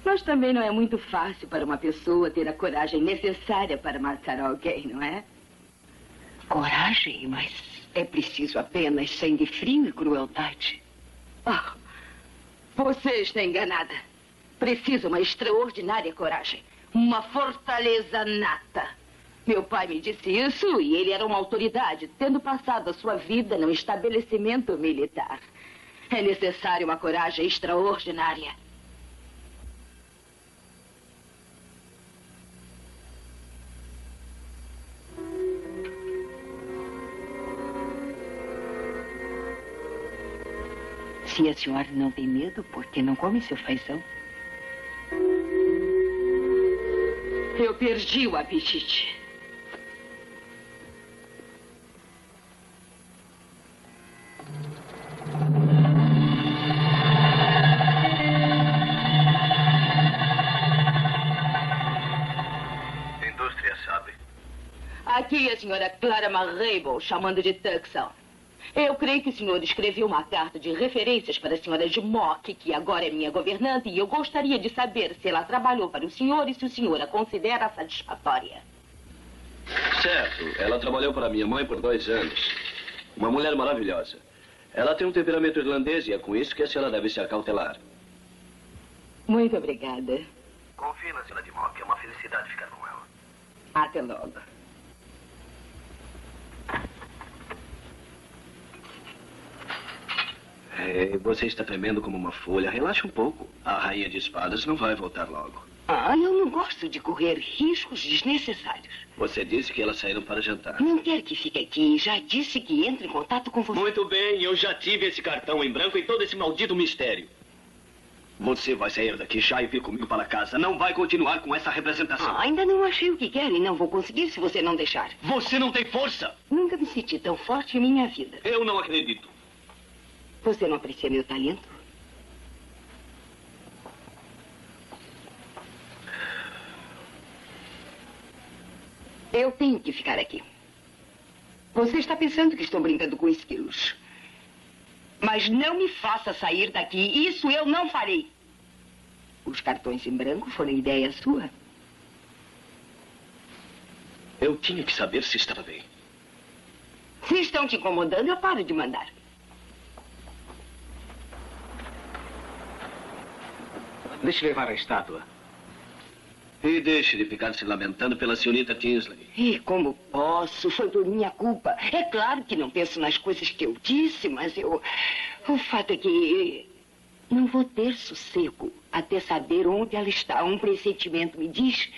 Mas também não é muito fácil para uma pessoa ter a coragem necessária para matar alguém, não é? Coragem? Mas é preciso apenas sangue frio e crueldade. Você está enganada. Precisa uma extraordinária coragem. Uma fortaleza nata. Meu pai me disse isso e ele era uma autoridade, tendo passado a sua vida num estabelecimento militar. É necessário uma coragem extraordinária. Se a senhora não tem medo, por que não come seu feição? Eu perdi o apetite. Indústria sabe. Aqui a senhora Clara Marrable, chamando de Tucson. Eu creio que o senhor escreveu uma carta de referências para a senhora de Mock, que agora é minha governanta, e eu gostaria de saber se ela trabalhou para o senhor e se o senhor a considera satisfatória. Certo. Ela trabalhou para minha mãe por 2 anos. Uma mulher maravilhosa. Ela tem um temperamento irlandês e é com isso que a senhora deve se acautelar. Muito obrigada. Confie na senhora de Mock. É uma felicidade ficar com ela. Até logo. Você está tremendo como uma folha. Relaxa um pouco. A rainha de espadas não vai voltar logo. Eu não gosto de correr riscos desnecessários. Você disse que elas saíram para jantar. Não quero que fique aqui. Já disse que entre em contato com você. Muito bem, eu já tive esse cartão em branco e todo esse maldito mistério. Você vai sair daqui já e vir comigo para casa. Não vai continuar com essa representação. Ainda não achei o que quero e não vou conseguir se você não deixar. Você não tem força. Nunca me senti tão forte em minha vida. Eu não acredito. Você não aprecia meu talento? Eu tenho que ficar aqui. Você está pensando que estou brincando com esquilos. Mas não me faça sair daqui. Isso eu não farei. Os cartões em branco foram ideia sua? Eu tinha que saber se estava bem. Se estão te incomodando, eu paro de mandar. Deixe levar a estátua. E deixe de ficar se lamentando pela senhorita Tinsley. E como posso? Foi por minha culpa. É claro que não penso nas coisas que eu disse, mas o fato é que não vou ter sossego até saber onde ela está. Um pressentimento me diz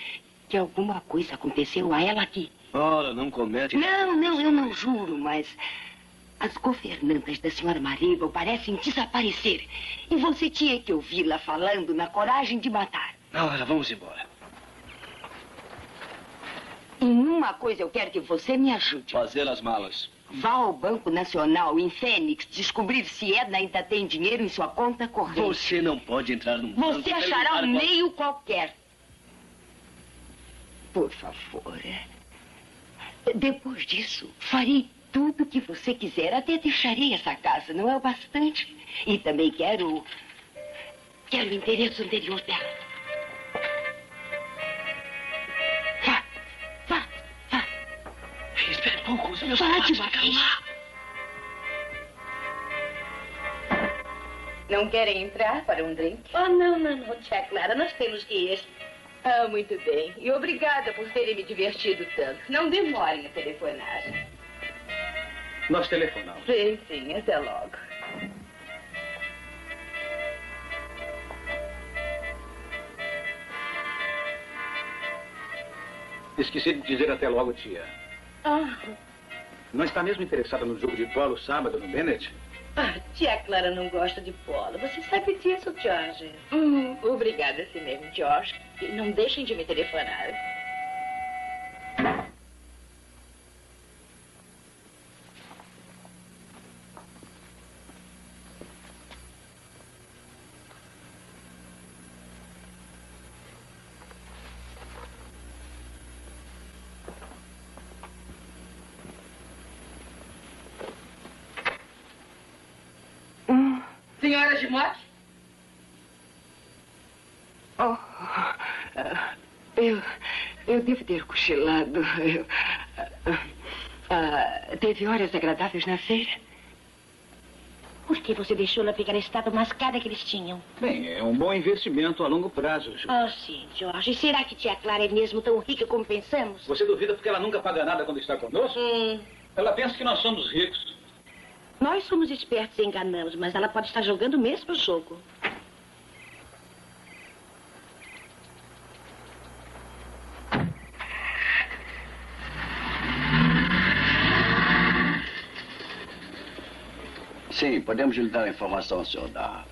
que alguma coisa aconteceu a ela aqui. Ora, não comete... Não, eu não juro, mas... As governantas da senhora Marrable parecem desaparecer. E você tinha que ouvi-la falando na coragem de matar. Ora, vamos embora. Em uma coisa eu quero que você me ajude. Fazer as malas. Vá ao Banco Nacional em Fênix descobrir se Edna ainda tem dinheiro em sua conta corrente. Você não pode entrar num banco... Você achará um meio qualquer. Por favor. Depois disso, farei tudo que você quiser. Até deixarei essa casa, não é o bastante? E também quero o endereço anterior dela. pouco. Os meus Fátima, calma. Não querem entrar para um drink? Oh, não, tia Clara, nós temos que ir. Ah, muito bem. E obrigada por terem me divertido tanto. Não demorem a telefonar. Nós telefonamos. Sim, até logo. Esqueci de dizer até logo, tia. Não está mesmo interessada no jogo de polo sábado no Bennett? Tia Clara não gosta de polo. Você sabe disso, George. Obrigada, assim mesmo, George. E não deixem de me telefonar. Senhora de Mock? Eu devo ter cochilado. Teve horas agradáveis na feira? Por que você deixou ela pegar a estátua mais cara que eles tinham? Bem, é um bom investimento a longo prazo, Ju. Sim, George. Será que tia Clara é mesmo tão rica como pensamos? Você duvida porque ela nunca paga nada quando está conosco? Ela pensa que nós somos ricos. Nós somos espertos e enganamos, mas ela pode estar jogando o mesmo jogo. Sim, podemos lhe dar a informação, senhor Daha.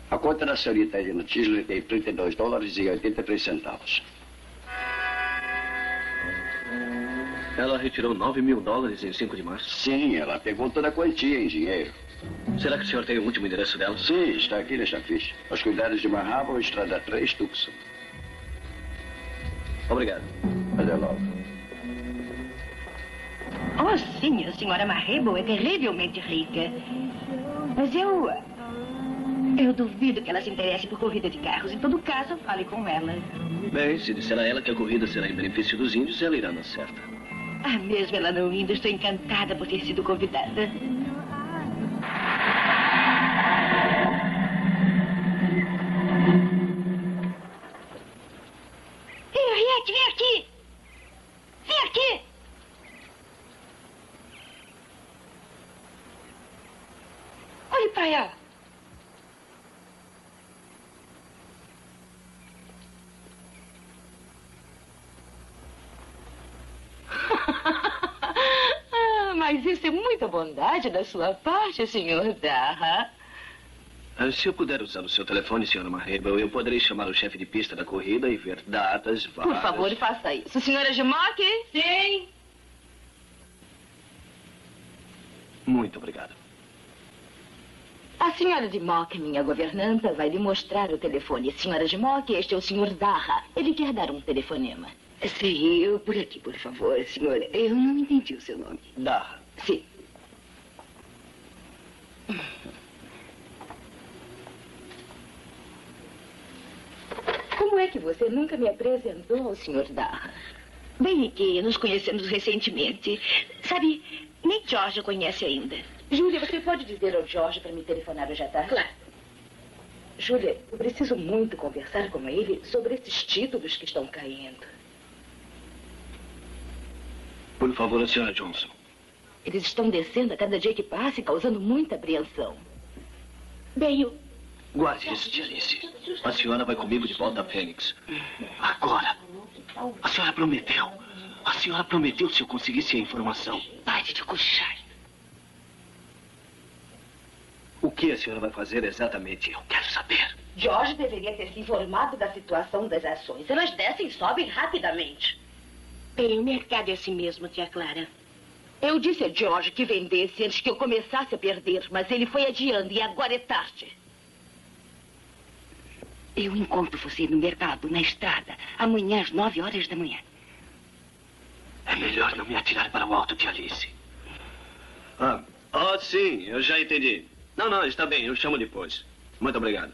A conta da senhorita Edna Tisley tem $32,83. Ela retirou $9.000 em 5 de março? Sim, ela pegou toda a quantia em dinheiro. Será que o senhor tem o último endereço dela? Sim, está aqui nesta ficha. Aos cuidados de Marrabo, Estrada 3, Tucson. Obrigado. Até logo. Sim, a senhora Marrebo é terrivelmente rica. Mas eu duvido que ela se interesse por corrida de carros. Em todo caso, fale com ela. Bem, se disser a ela que a corrida será em benefício dos índios, ela irá na certa. Mesmo ela não indo, estou encantada por ter sido convidada. Henriette, vem aqui! Vem aqui! Olhe para ela. Mas isso é muita bondade da sua parte, senhor Daha. Se eu puder usar o seu telefone, senhora Marrebo, eu poderei chamar o chefe de pista da corrida e ver datas, vagas... Por favor, faça isso. Senhora de Mock? Sim. Muito obrigado. A senhora de Mock, minha governanta, vai lhe mostrar o telefone. Senhora de Mock, este é o senhor Daha. Ele quer dar um telefonema. Sim, eu por aqui, por favor, senhora. Eu não entendi o seu nome. Daha. Sim. Como é que você nunca me apresentou ao senhor Daha? Bem que nos conhecemos recentemente. Sabe, nem George conhece ainda. Júlia, você pode dizer ao George para me telefonar hoje à tarde? Claro. Júlia, eu preciso muito conversar com ele sobre esses títulos que estão caindo. Por favor, a senhora Johnson. Eles estão descendo a cada dia que passa e causando muita apreensão. Bem, eu... Guarde isso, tia Alice. A senhora vai comigo de volta a Fênix. Agora. A senhora prometeu. A senhora prometeu se eu conseguisse a informação. Pare de cochar. O que a senhora vai fazer exatamente? Eu quero saber. George deveria ter se informado da situação das ações. Elas descem e sobem rapidamente. Bem, o mercado é assim mesmo, tia Clara. Eu disse a George que vendesse antes que eu começasse a perder, mas ele foi adiando e agora é tarde. Eu encontro você no mercado, na estrada, amanhã às 9 horas da manhã. É melhor não me atirar para o alto, tia Alice. Sim, eu já entendi. Não, está bem, eu chamo depois. Muito obrigado.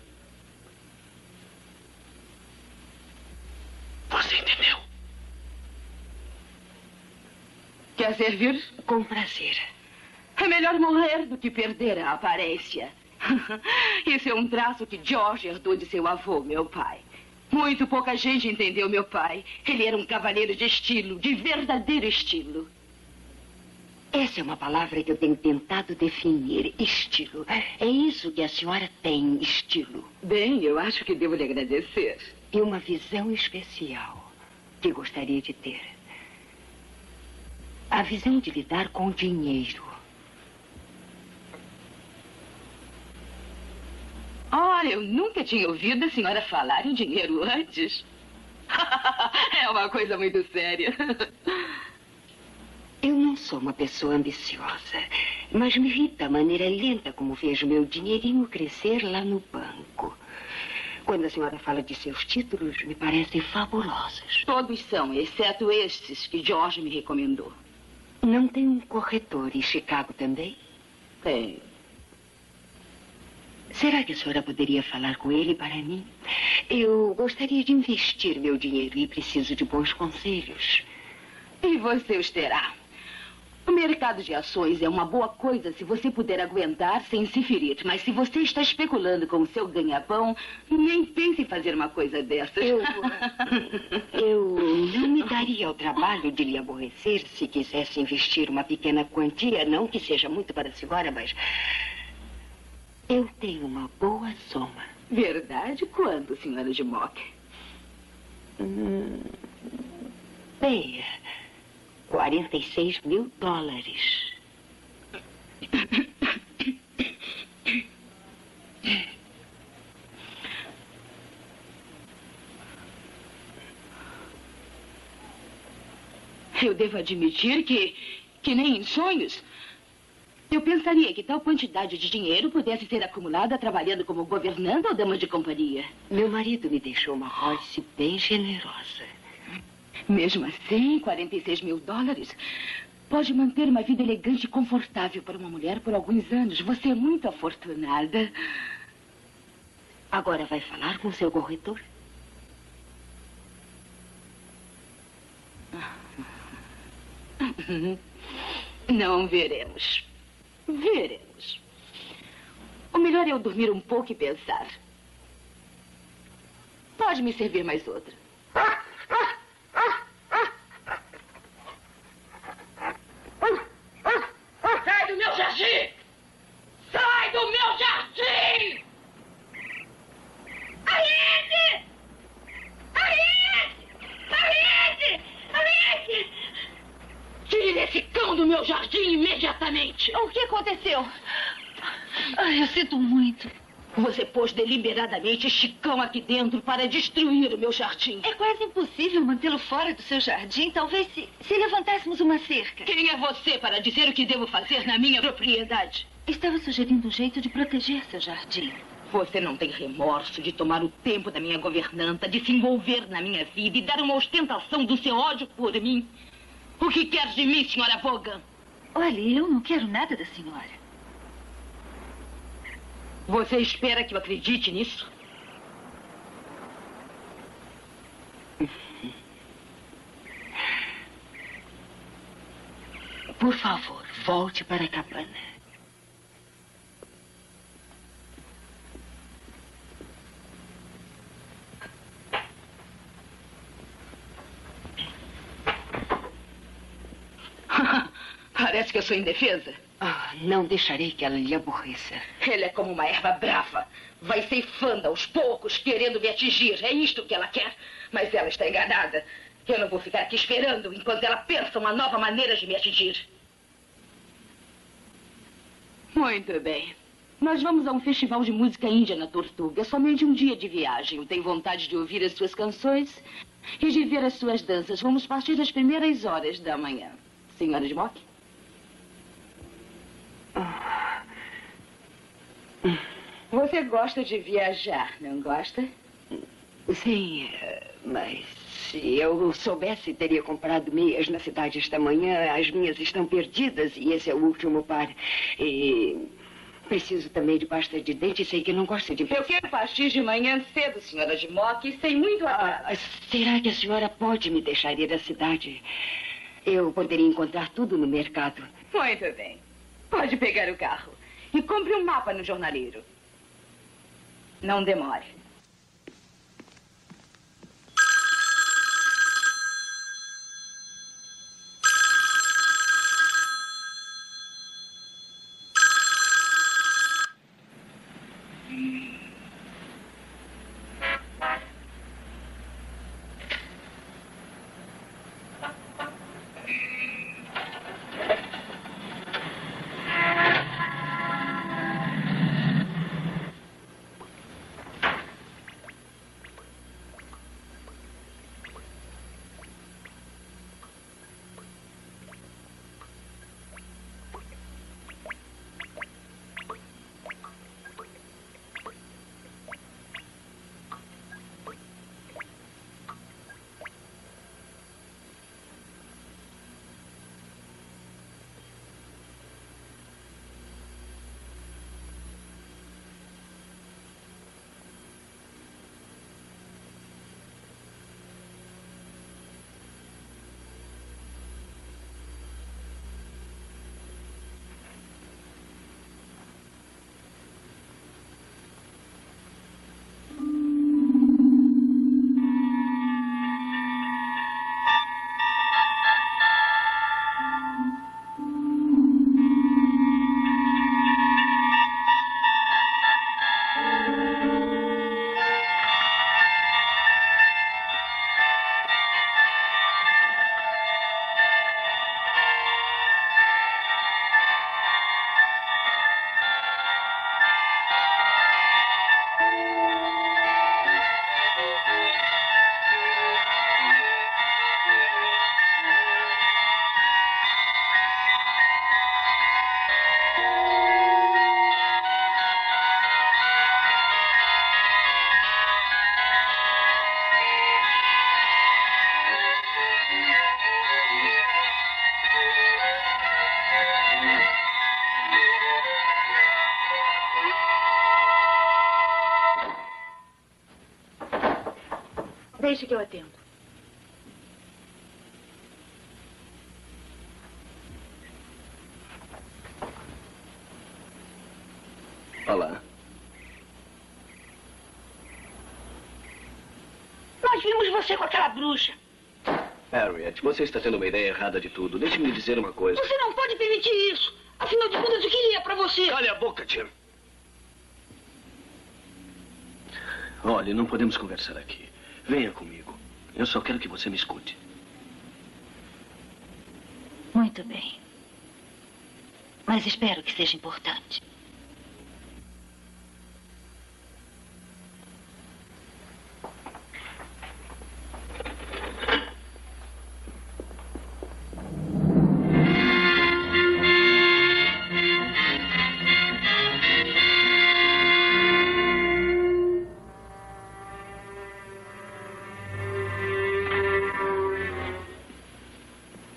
Você entendeu? Quer Quer servir? Com prazer. É melhor morrer do que perder a aparência. Isso é um traço que George herdou de seu avô, meu pai. Muito pouca gente entendeu meu pai. Ele era um cavaleiro de estilo, de verdadeiro estilo. Essa é uma palavra que eu tenho tentado definir. Estilo. É isso que a senhora tem, estilo. Bem, eu acho que devo lhe agradecer. E uma visão especial que gostaria de ter. A visão de lidar com o dinheiro. Olha, eu nunca tinha ouvido a senhora falar em dinheiro antes. É uma coisa muito séria. Eu não sou uma pessoa ambiciosa, mas me irrita a maneira lenta como vejo meu dinheirinho crescer lá no banco. Quando a senhora fala de seus títulos, me parecem fabulosos. Todos são, exceto estes que George me recomendou. Não tem um corretor em Chicago também? Tem. Será que a senhora poderia falar com ele para mim? Eu gostaria de investir meu dinheiro e preciso de bons conselhos. E você os terá. O mercado de ações é uma boa coisa se você puder aguentar sem se ferir. Mas se você está especulando com o seu ganha-pão, nem pense em fazer uma coisa dessas. Eu não me daria o trabalho de lhe aborrecer se quisesse investir uma pequena quantia. Não que seja muito para a senhora, mas... eu tenho uma boa soma. Verdade? Quanto, senhora de Mock? Bem, $46 mil. Eu devo admitir que nem em sonhos eu pensaria que tal quantidade de dinheiro pudesse ser acumulada trabalhando como governanta ou dama de companhia. Meu marido me deixou uma Royce bem generosa. Mesmo assim, $46 mil pode manter uma vida elegante e confortável para uma mulher por alguns anos. Você é muito afortunada. Agora vai falar com seu corretor? Não veremos. Veremos. O melhor é eu dormir um pouco e pensar. Pode me servir mais outra. Sai do meu jardim! Sai do meu jardim! Alice! Alice! Alice! Alice! Tire esse cão do meu jardim imediatamente! O que aconteceu? Ai, eu sinto muito. Você pôs deliberadamente este cão aqui dentro para destruir o meu jardim. É quase impossível mantê-lo fora do seu jardim. Talvez se levantássemos uma cerca. Quem é você para dizer o que devo fazer na minha propriedade? Estava sugerindo um jeito de proteger seu jardim. Você não tem remorso de tomar o tempo da minha governanta, de se envolver na minha vida e dar uma ostentação do seu ódio por mim? O que quer de mim, senhora Vaughan? Olha, eu não quero nada da senhora. Você espera que eu acredite nisso? Por favor, volte para a cabana. Parece que eu sou indefesa. Não deixarei que ela lhe aborreça. Ela é como uma erva brava. Vai ceifando aos poucos, querendo me atingir. É isto que ela quer. Mas ela está enganada. Eu não vou ficar aqui esperando enquanto ela pensa uma nova maneira de me atingir. Muito bem. Nós vamos a um festival de música índia na Tortuga. É somente um dia de viagem. Eu tenho vontade de ouvir as suas canções e de ver as suas danças. Vamos partir das primeiras horas da manhã. Senhora de Mock? Você gosta de viajar, não gosta? Sim, mas se eu soubesse, teria comprado meias na cidade esta manhã. As minhas estão perdidas e esse é o último par. E preciso também de pasta de dente e sei que não gosta de... Eu quero partir de manhã cedo, senhora de Mock, sem muito atraso. Será que a senhora pode me deixar ir à cidade? Eu poderia encontrar tudo no mercado. Muito bem. Pode pegar o carro e compre um mapa no jornaleiro. Não demore. Deixe que eu atendo. Olá. Nós vimos você com aquela bruxa. Harriet, você está tendo uma ideia errada de tudo. Deixe-me dizer uma coisa. Você não pode permitir isso. Afinal de contas, eu queria pra você. Cale a boca, Jim. Olha, não podemos conversar aqui. Venha comigo. Eu só quero que você me escute. Muito bem. Mas espero que seja importante.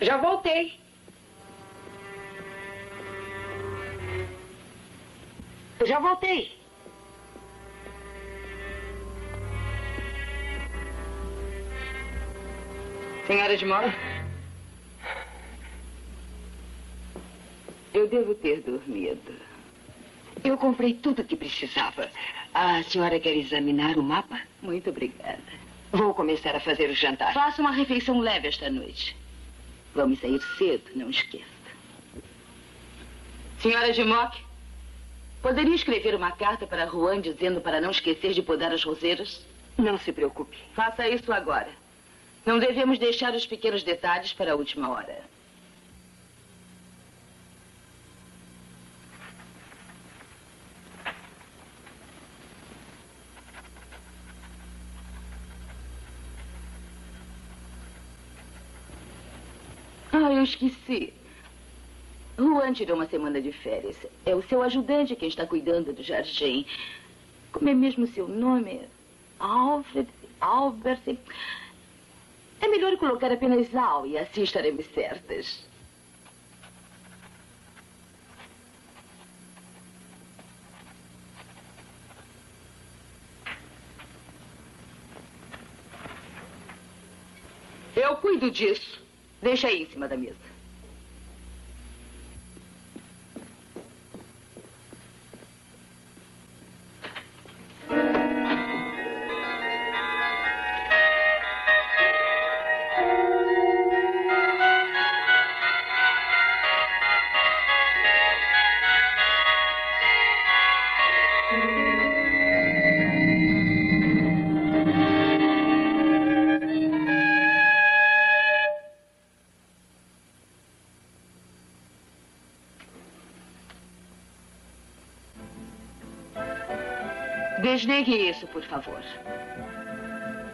Já voltei. Eu já voltei. Senhora de Mora? Eu devo ter dormido. Eu comprei tudo o que precisava. A senhora quer examinar o mapa? Muito obrigada. Vou começar a fazer o jantar. Faça uma refeição leve esta noite. Vamos sair cedo, não esqueça. Senhora de Mock? Poderia escrever uma carta para Juan dizendo para não esquecer de podar as roseiras? Não se preocupe. Faça isso agora. Não devemos deixar os pequenos detalhes para a última hora. Ah, eu esqueci. Juan tirou uma semana de férias. É o seu ajudante quem está cuidando do jardim. Como é mesmo seu nome? Albert. É melhor colocar apenas Al e assim estaremos certas. Eu cuido disso. Deixa aí em cima da mesa. Desligue isso, por favor.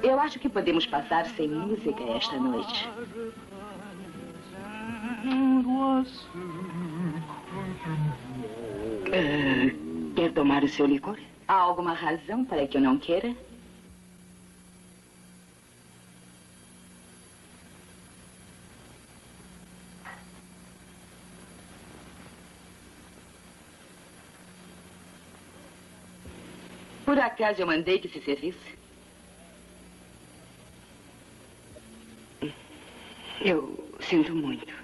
Eu acho que podemos passar sem música esta noite. Quer tomar o seu licor? Há alguma razão para que eu não queira? Por acaso eu mandei que se servisse? Eu sinto muito.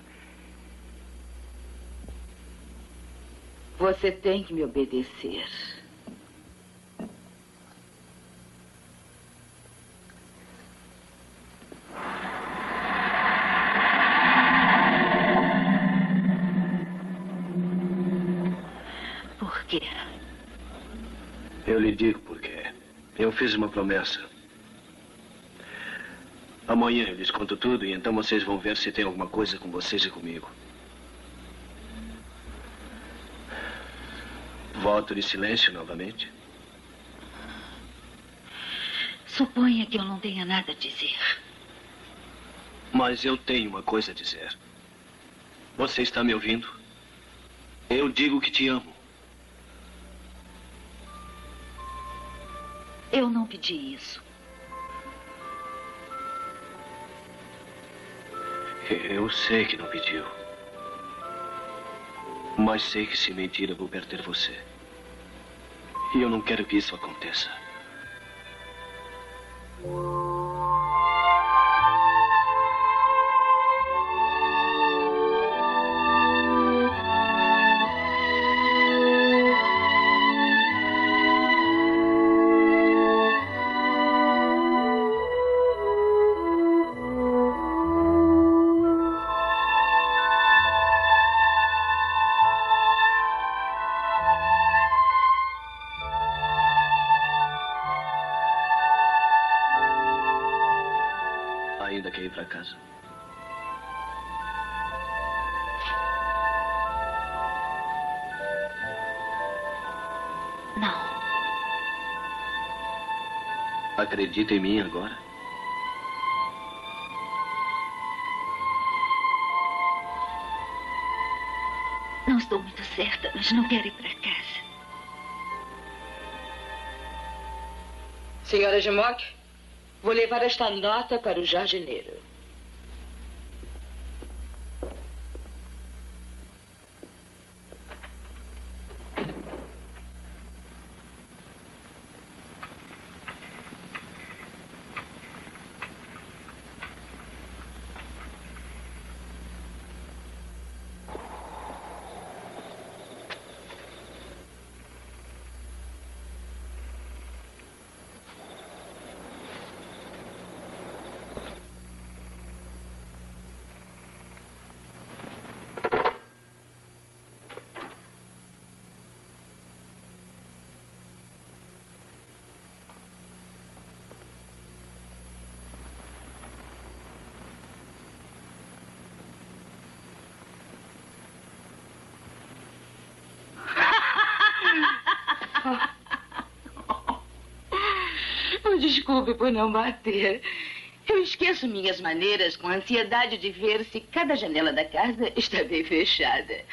Você tem que me obedecer. Por quê? Eu lhe digo por quê. Eu fiz uma promessa. Amanhã eu lhes conto tudo e então vocês vão ver se tem alguma coisa com vocês e comigo. Voto de silêncio novamente. Suponha que eu não tenha nada a dizer. Mas eu tenho uma coisa a dizer. Você está me ouvindo? Eu digo que te amo. Eu não pedi isso. Eu sei que não pediu. Mas sei que se mentir eu vou perder você. E eu não quero que isso aconteça. Ainda quer ir para casa? Não. Acredita em mim agora? Não estou muito certa, mas não quero ir para casa. Senhora Gemock, vou levar esta nota para o jardineiro. Oh, desculpe por não bater. Eu esqueço minhas maneiras com a ansiedade de ver se cada janela da casa está bem fechada.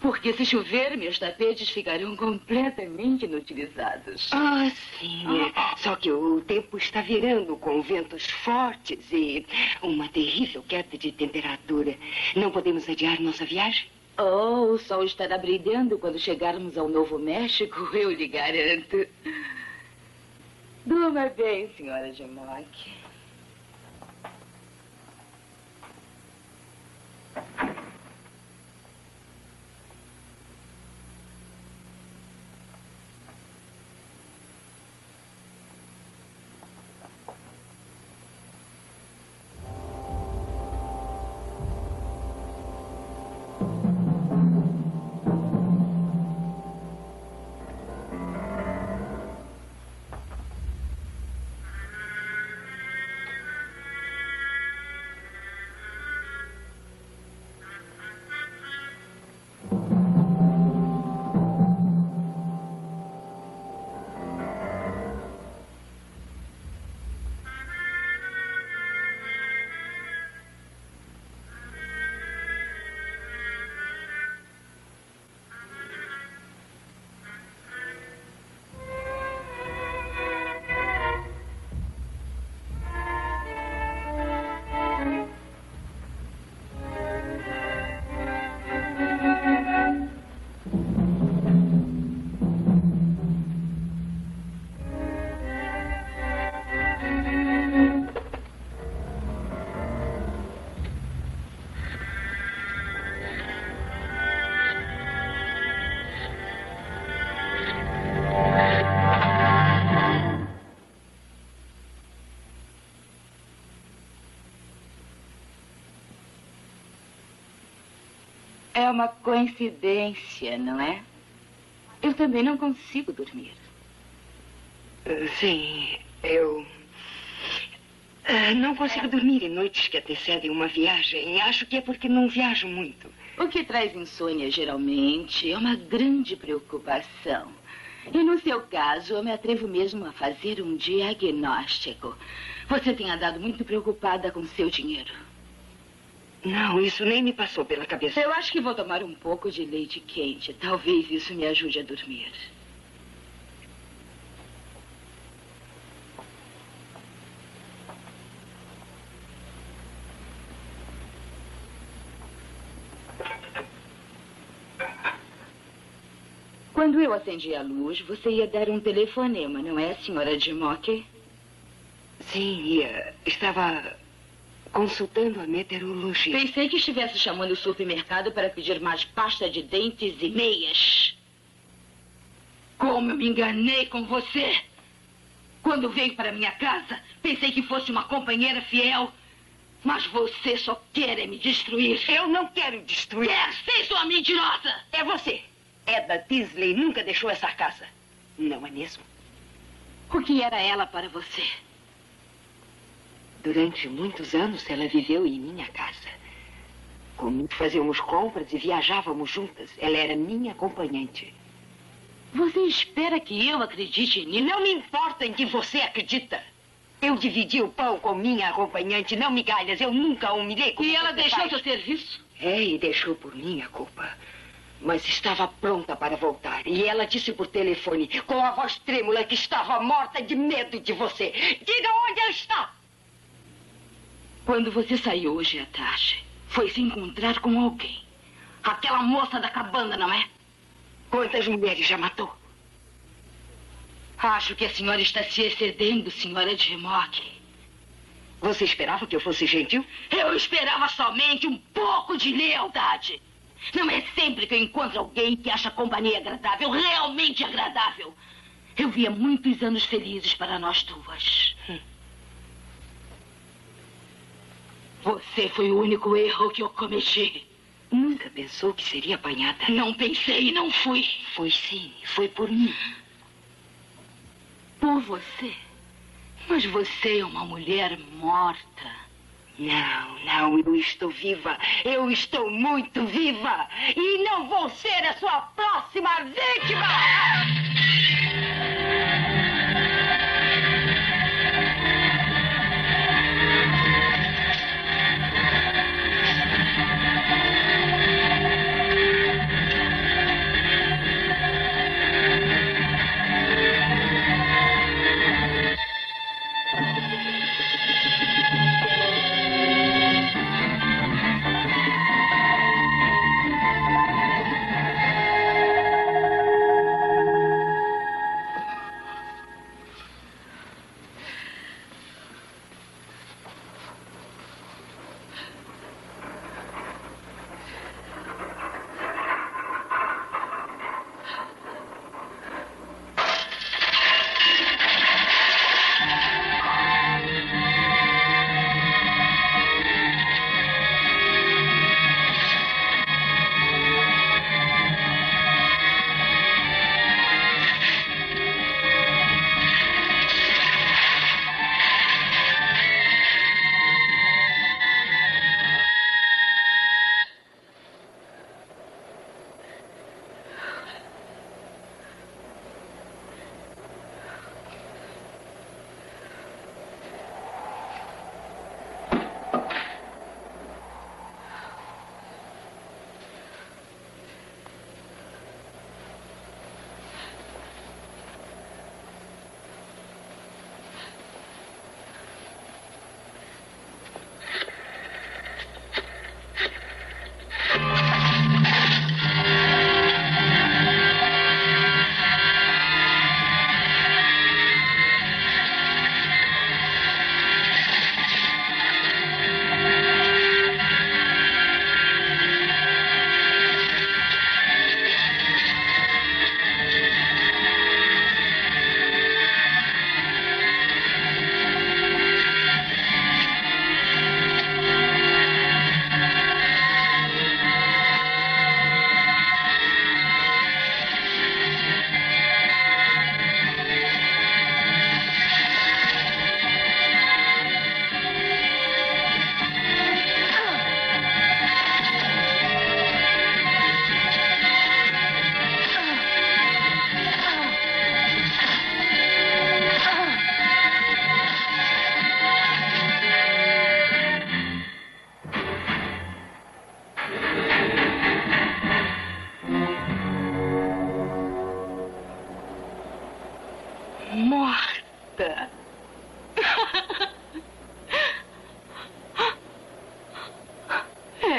Porque se chover, meus tapetes ficarão completamente inutilizados. Ah, sim. Só que o tempo está virando com ventos fortes e uma terrível queda de temperatura. Não podemos adiar nossa viagem? Oh, o sol estará brilhando quando chegarmos ao Novo México, eu lhe garanto. Durma bem, senhora Gemock. É uma coincidência, não é? Eu também não consigo dormir. Sim, eu... não consigo dormir em noites que antecedem uma viagem. Acho que é porque não viajo muito. O que traz insônia, geralmente, é uma grande preocupação. E no seu caso, eu me atrevo mesmo a fazer um diagnóstico. Você tem andado muito preocupada com seu dinheiro. Não, isso nem me passou pela cabeça. Eu acho que vou tomar um pouco de leite quente. Talvez isso me ajude a dormir. Quando eu acendi a luz, você ia dar um telefonema, não é, senhora Dimock? Sim, ia. Estava consultando a meteorologia. Pensei que estivesse chamando o supermercado para pedir mais pasta de dentes e meias. Como eu me enganei com você! Quando veio para minha casa, pensei que fosse uma companheira fiel. Mas você só quer me destruir. Eu não quero destruir. Quer ser sua mentirosa! É você. Edna Tinsley nunca deixou essa casa. Não é mesmo? O que era ela para você? Durante muitos anos, ela viveu em minha casa. Comigo fazíamos compras e viajávamos juntas. Ela era minha acompanhante. Você espera que eu acredite nisso? Não me importa em que você acredita. Eu dividi o pão com minha acompanhante, não migalhas. Eu nunca a humilhei como E ela você deixou faz. seu serviço? É, e deixou por minha culpa. Mas estava pronta para voltar. E ela disse por telefone, com a voz trêmula, que estava morta de medo de você. Diga onde ela está! Quando você saiu hoje à tarde, foi se encontrar com alguém. Aquela moça da cabana, não é? Quantas mulheres já matou? Acho que a senhora está se excedendo, senhora Dimock. Você esperava que eu fosse gentil? Eu esperava somente um pouco de lealdade. Não é sempre que eu encontro alguém que acha a companhia agradável, realmente agradável. Eu via muitos anos felizes para nós duas. Você foi o único erro que eu cometi. Nunca pensou que seria apanhada? Não pensei e não fui. Foi sim, foi por mim. Por você? Mas você é uma mulher morta. Não, eu estou viva. Eu estou muito viva. E não vou ser a sua próxima vítima!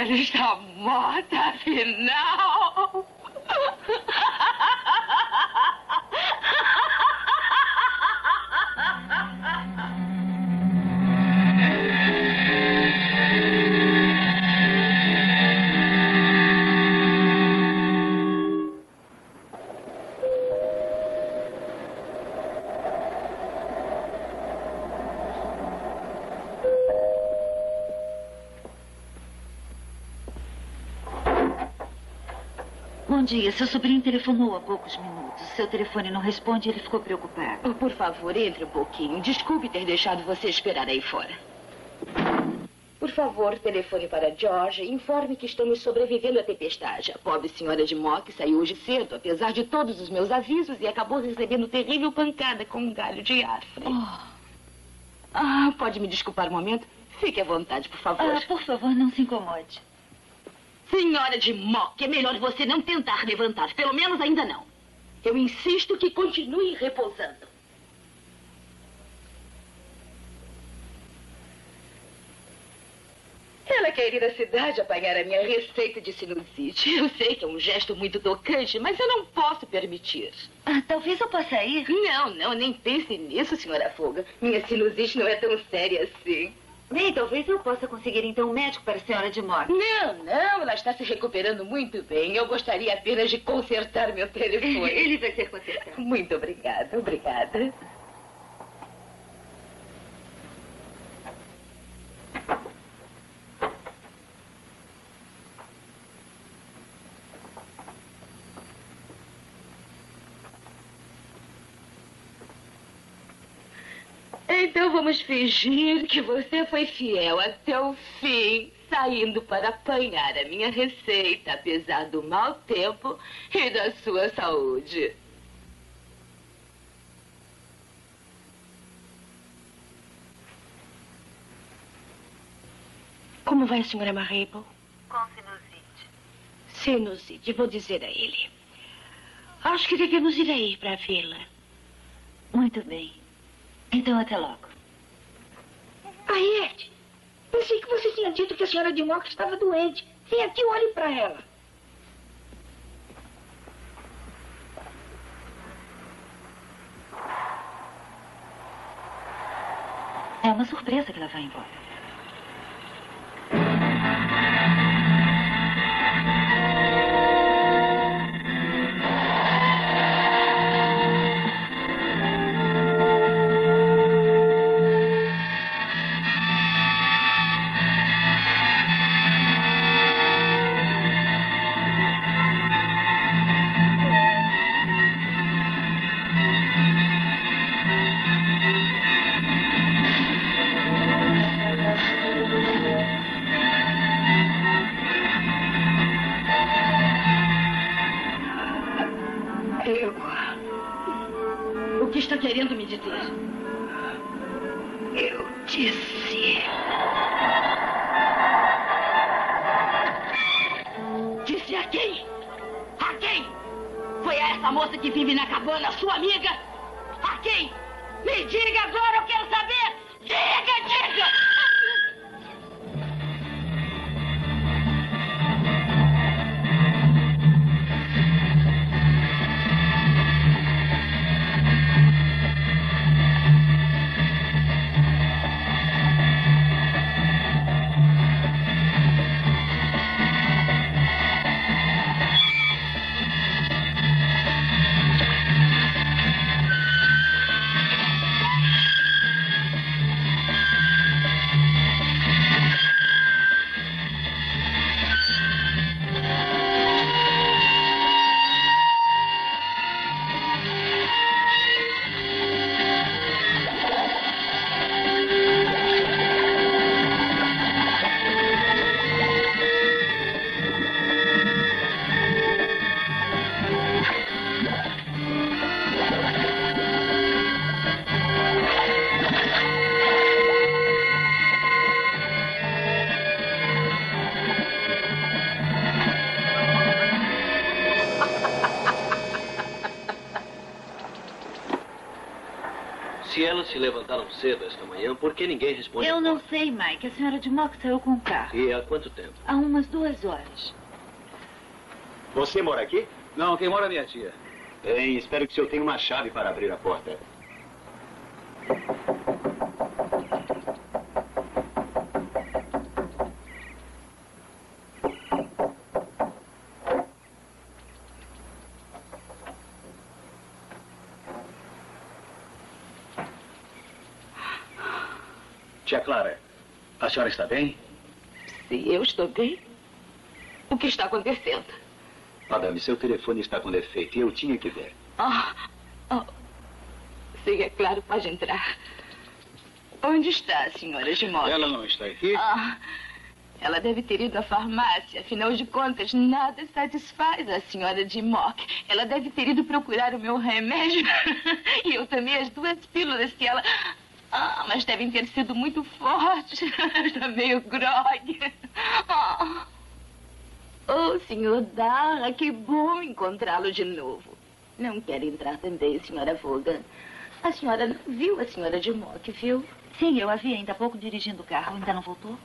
Ela está morta, afinal. Bom dia. Seu sobrinho telefonou há poucos minutos. Seu telefone não responde e ele ficou preocupado. Por favor, entre um pouquinho. Desculpe ter deixado você esperar aí fora. Por favor, telefone para George e informe que estamos sobrevivendo à tempestade. A pobre senhora de Mock saiu hoje cedo, apesar de todos os meus avisos, e acabou recebendo terrível pancada com um galho de árvore. Pode me desculpar um momento? Fique à vontade, por favor. Por favor, não se incomode. Senhora de Mock, é melhor você não tentar levantar. Pelo menos ainda não. Eu insisto que continue repousando. Ela quer ir à cidade apanhar a minha receita de sinusite. Eu sei que é um gesto muito tocante, mas eu não posso permitir. Talvez eu possa ir. Não, nem pense nisso, senhora Folga. Minha sinusite não é tão séria assim. Bem, talvez eu possa conseguir então um médico para a senhora de Mock. Não, ela está se recuperando muito bem. Eu gostaria apenas de consertar meu telefone. Ele vai ser consertado. Muito obrigada, obrigada. Então vamos fingir que você foi fiel até o fim, saindo para apanhar a minha receita, apesar do mau tempo e da sua saúde. Como vai a senhora Marrable? Com sinusite. Sinusite, vou dizer a ele. Acho que devemos ir aí para vê-la. Muito bem. Então, até logo. Ed, pensei que você tinha dito que a senhora de Mock estava doente. Vem aqui e olhe para ela. É uma surpresa que ela vai embora. O que está querendo me dizer? Eu disse... Disse a quem? A quem? Foi a essa moça que vive na cabana, sua amiga? A quem? Me diga agora, eu quero saber! Diga! Se elas se levantaram cedo esta manhã, por que ninguém responde? Eu não sei, Mike. A senhora de Mock saiu com o carro. E há quanto tempo? Há umas 2 horas. Você mora aqui? Não, quem mora é minha tia. Bem, espero que o senhor tenha uma chave para abrir a porta. Tia Clara, a senhora está bem? Sim, eu estou bem. O que está acontecendo? Madame, seu telefone está com defeito e eu tinha que ver. Sim, é claro, pode entrar. Onde está a senhora de Mock? Ela não está aqui? Ela deve ter ido à farmácia. Afinal de contas, nada satisfaz a senhora de Mock. Ela deve ter ido procurar o meu remédio. E eu também as 2 pílulas que ela... mas devem ter sido muito fortes. Está meio grogue. Senhor Darra, que bom encontrá-lo de novo. Não quer entrar também, senhora Vaughan? A senhora não viu a senhora de Mock, viu? Sim, eu a vi ainda há pouco dirigindo o carro. Ainda não voltou?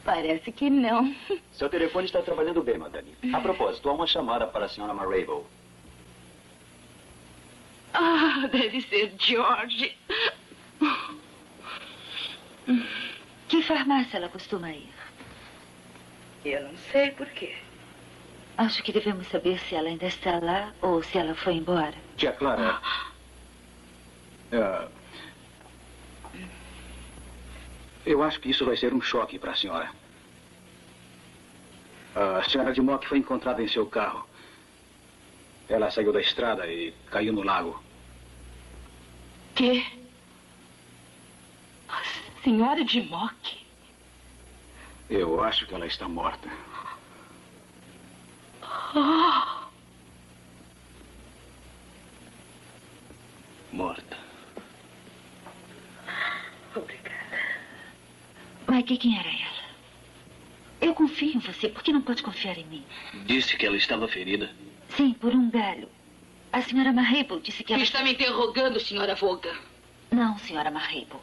Parece que não. Seu telefone está trabalhando bem, madame. A propósito, há uma chamada para a senhora Marable. Deve ser George. Que farmácia ela costuma ir? Eu não sei por quê. Acho que devemos saber se ela ainda está lá ou se ela foi embora. Tia Clara... eu acho que isso vai ser um choque para a senhora. A senhora de Mock foi encontrada em seu carro. Ela saiu da estrada e caiu no lago. Quê? A senhora de Mock? Eu acho que ela está morta. Morta. Obrigada. Mike, quem era ela? Eu confio em você. Por que não pode confiar em mim? Disse que ela estava ferida. Sim, por um galho. A senhora Marable disse que ela... Está me interrogando, senhora Vaughan. Não, senhora Marable.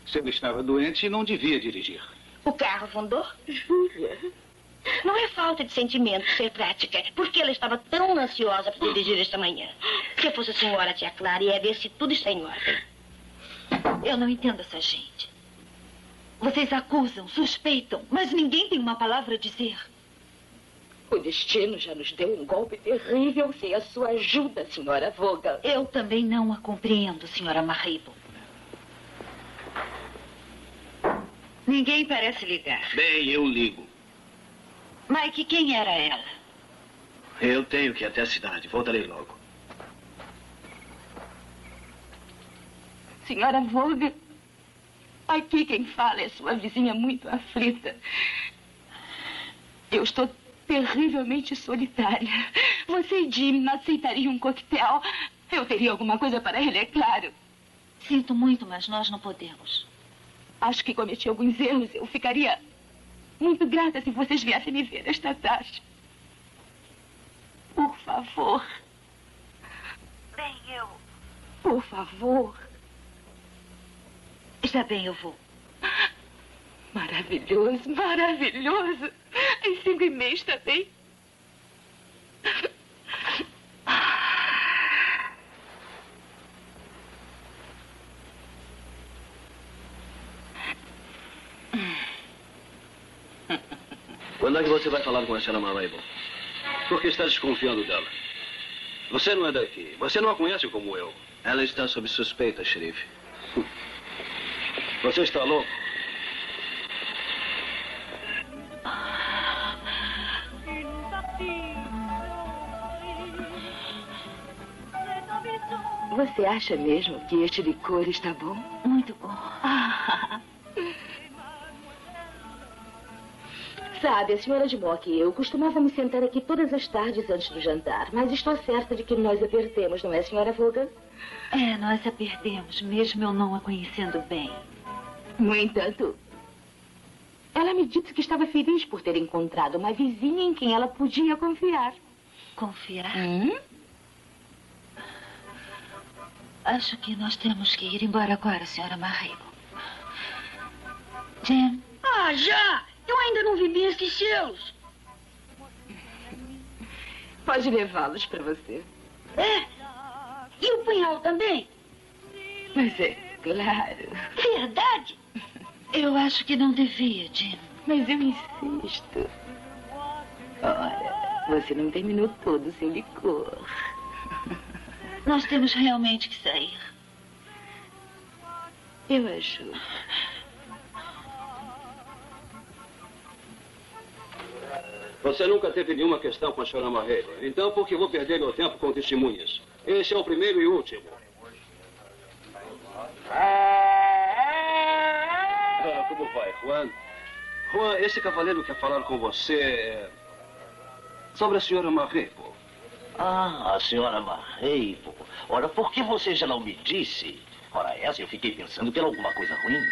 Se ele estava doente, não devia dirigir. O carro afundou? Júlia. Não é falta de sentimento ser prática. Por que ela estava tão ansiosa para dirigir esta manhã? Se eu fosse a senhora, tia Clara, ia ver se tudo está em ordem. Eu não entendo essa gente. Vocês acusam, suspeitam, mas ninguém tem uma palavra a dizer. O destino já nos deu um golpe terrível sem a sua ajuda, senhora Vaughan. Eu também não a compreendo, senhora Marable. Ninguém parece ligar. Bem, eu ligo. Mike, quem era ela? Eu tenho que ir até a cidade. Voltarei logo. Senhora Vaughan, aqui quem fala é sua vizinha muito aflita. Eu estou terrivelmente solitária. Você e Jim não aceitariam um coquetel? Eu teria alguma coisa para ele, é claro. Sinto muito, mas nós não podemos. Acho que cometi alguns erros. Eu ficaria muito grata se vocês viessem me ver esta tarde. Por favor. Bem, eu... Por favor. Está bem, eu vou. Maravilhoso, maravilhoso. Às 5h30 está bem? Quando é que você vai falar com a senhora Marable? Por que está desconfiando dela? Você não é daqui. Você não a conhece como eu. Ela está sob suspeita, xerife. Você está louco? Você acha mesmo que este licor está bom? Muito bom. Sabe, a senhora de Mock e eu costumava me sentar aqui todas as tardes antes do jantar, mas estou certa de que nós a perdemos, não é, senhora Vaughan? É, nós a perdemos, mesmo eu não a conhecendo bem. No entanto, ela me disse que estava feliz por ter encontrado uma vizinha em quem ela podia confiar. Confiar? Acho que nós temos que ir embora agora, senhora Marrego. Jim? Ah, já! Eu ainda não vi bem esses selos. Pode levá-los para você. É? E o punhal também? Mas é claro. Verdade? Eu acho que não devia, Jim. Mas eu insisto. Ora, você não terminou todo o seu licor. Nós temos realmente que sair. Eu ajudo. Você nunca teve nenhuma questão com a senhora Marrego. Então, por que vou perder meu tempo com testemunhas? Esse é o primeiro e último. Como vai, Juan? Juan, esse cavaleiro quer falar com você sobre a senhora Marrego. Ah, a senhora Marrego. Ora, por que você já não me disse? Ora, essa eu fiquei pensando que era alguma coisa ruim.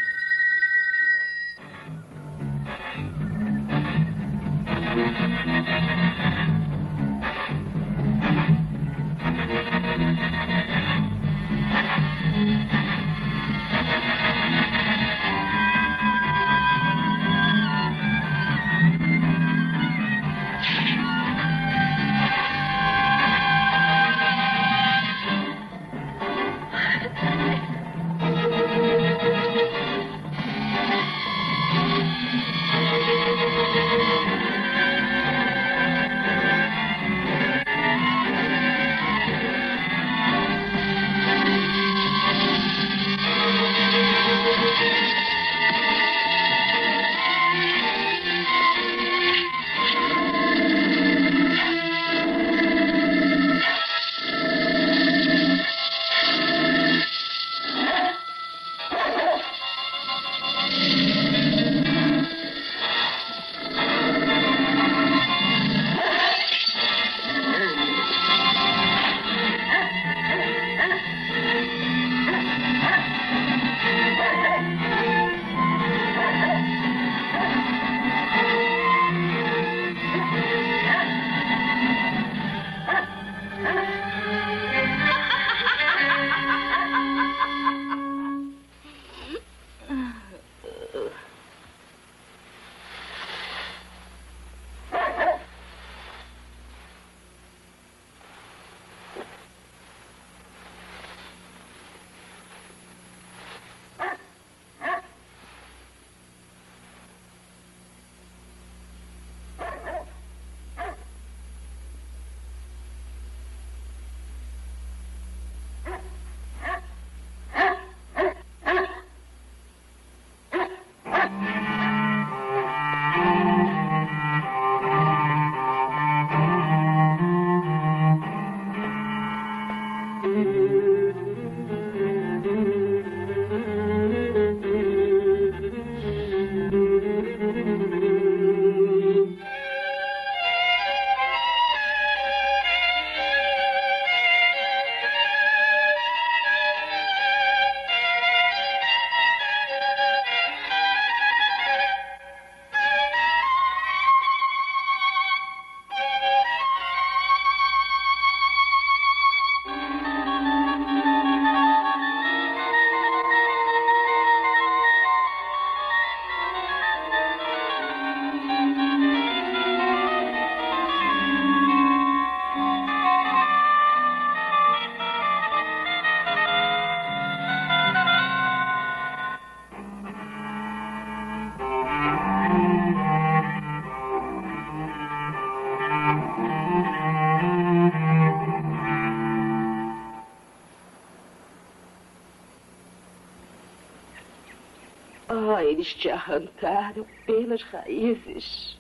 Oh, eles te arrancaram pelas raízes.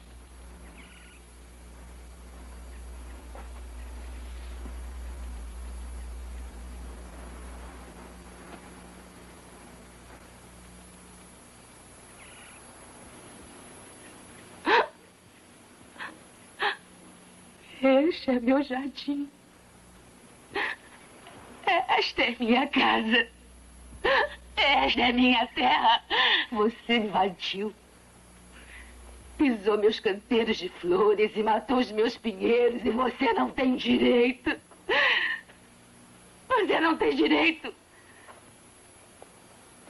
Este é meu jardim. Esta é minha casa. Esta é minha terra. Você invadiu. Pisou meus canteiros de flores e matou os meus pinheiros. E você não tem direito. Você não tem direito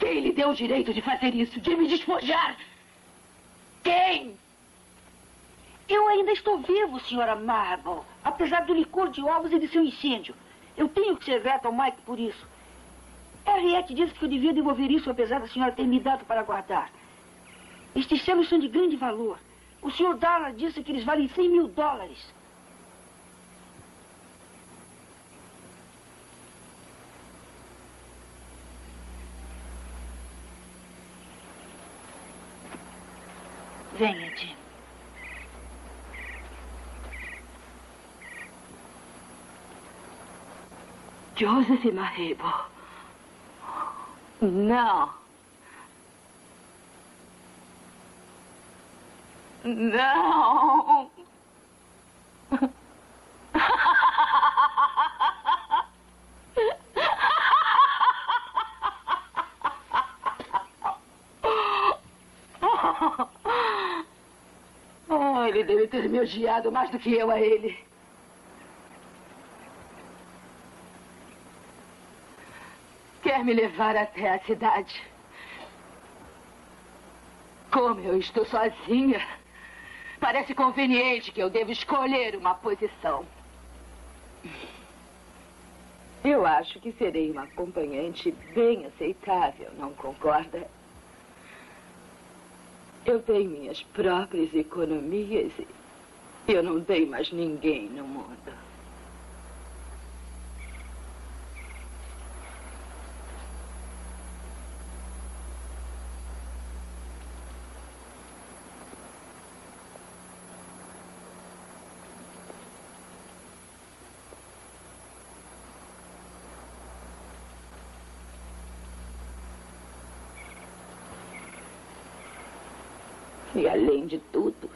Quem lhe deu o direito de fazer isso? De me despojar? Quem? Eu ainda estou vivo, senhora Marble. Apesar do licor de ovos e de seu incêndio. Eu tenho que ser grata ao Mike por isso. Henriette disse que eu devia devolver isso, apesar da senhora ter me dado para guardar. Estes selos são de grande valor. O senhor Darla disse que eles valem $100 mil. Venha, Jim. Joseph Marable. Não. Não. Oh, ele deve ter me odiado mais do que eu a ele. Quer me levar até a cidade? Como eu estou sozinha, parece conveniente que eu devo escolher uma posição. Eu acho que serei uma acompanhante bem aceitável, não concorda? Eu tenho minhas próprias economias e eu não tenho mais ninguém no mundo. E além de tudo,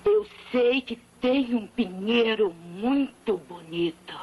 eu sei que tem um pinheiro muito bonito.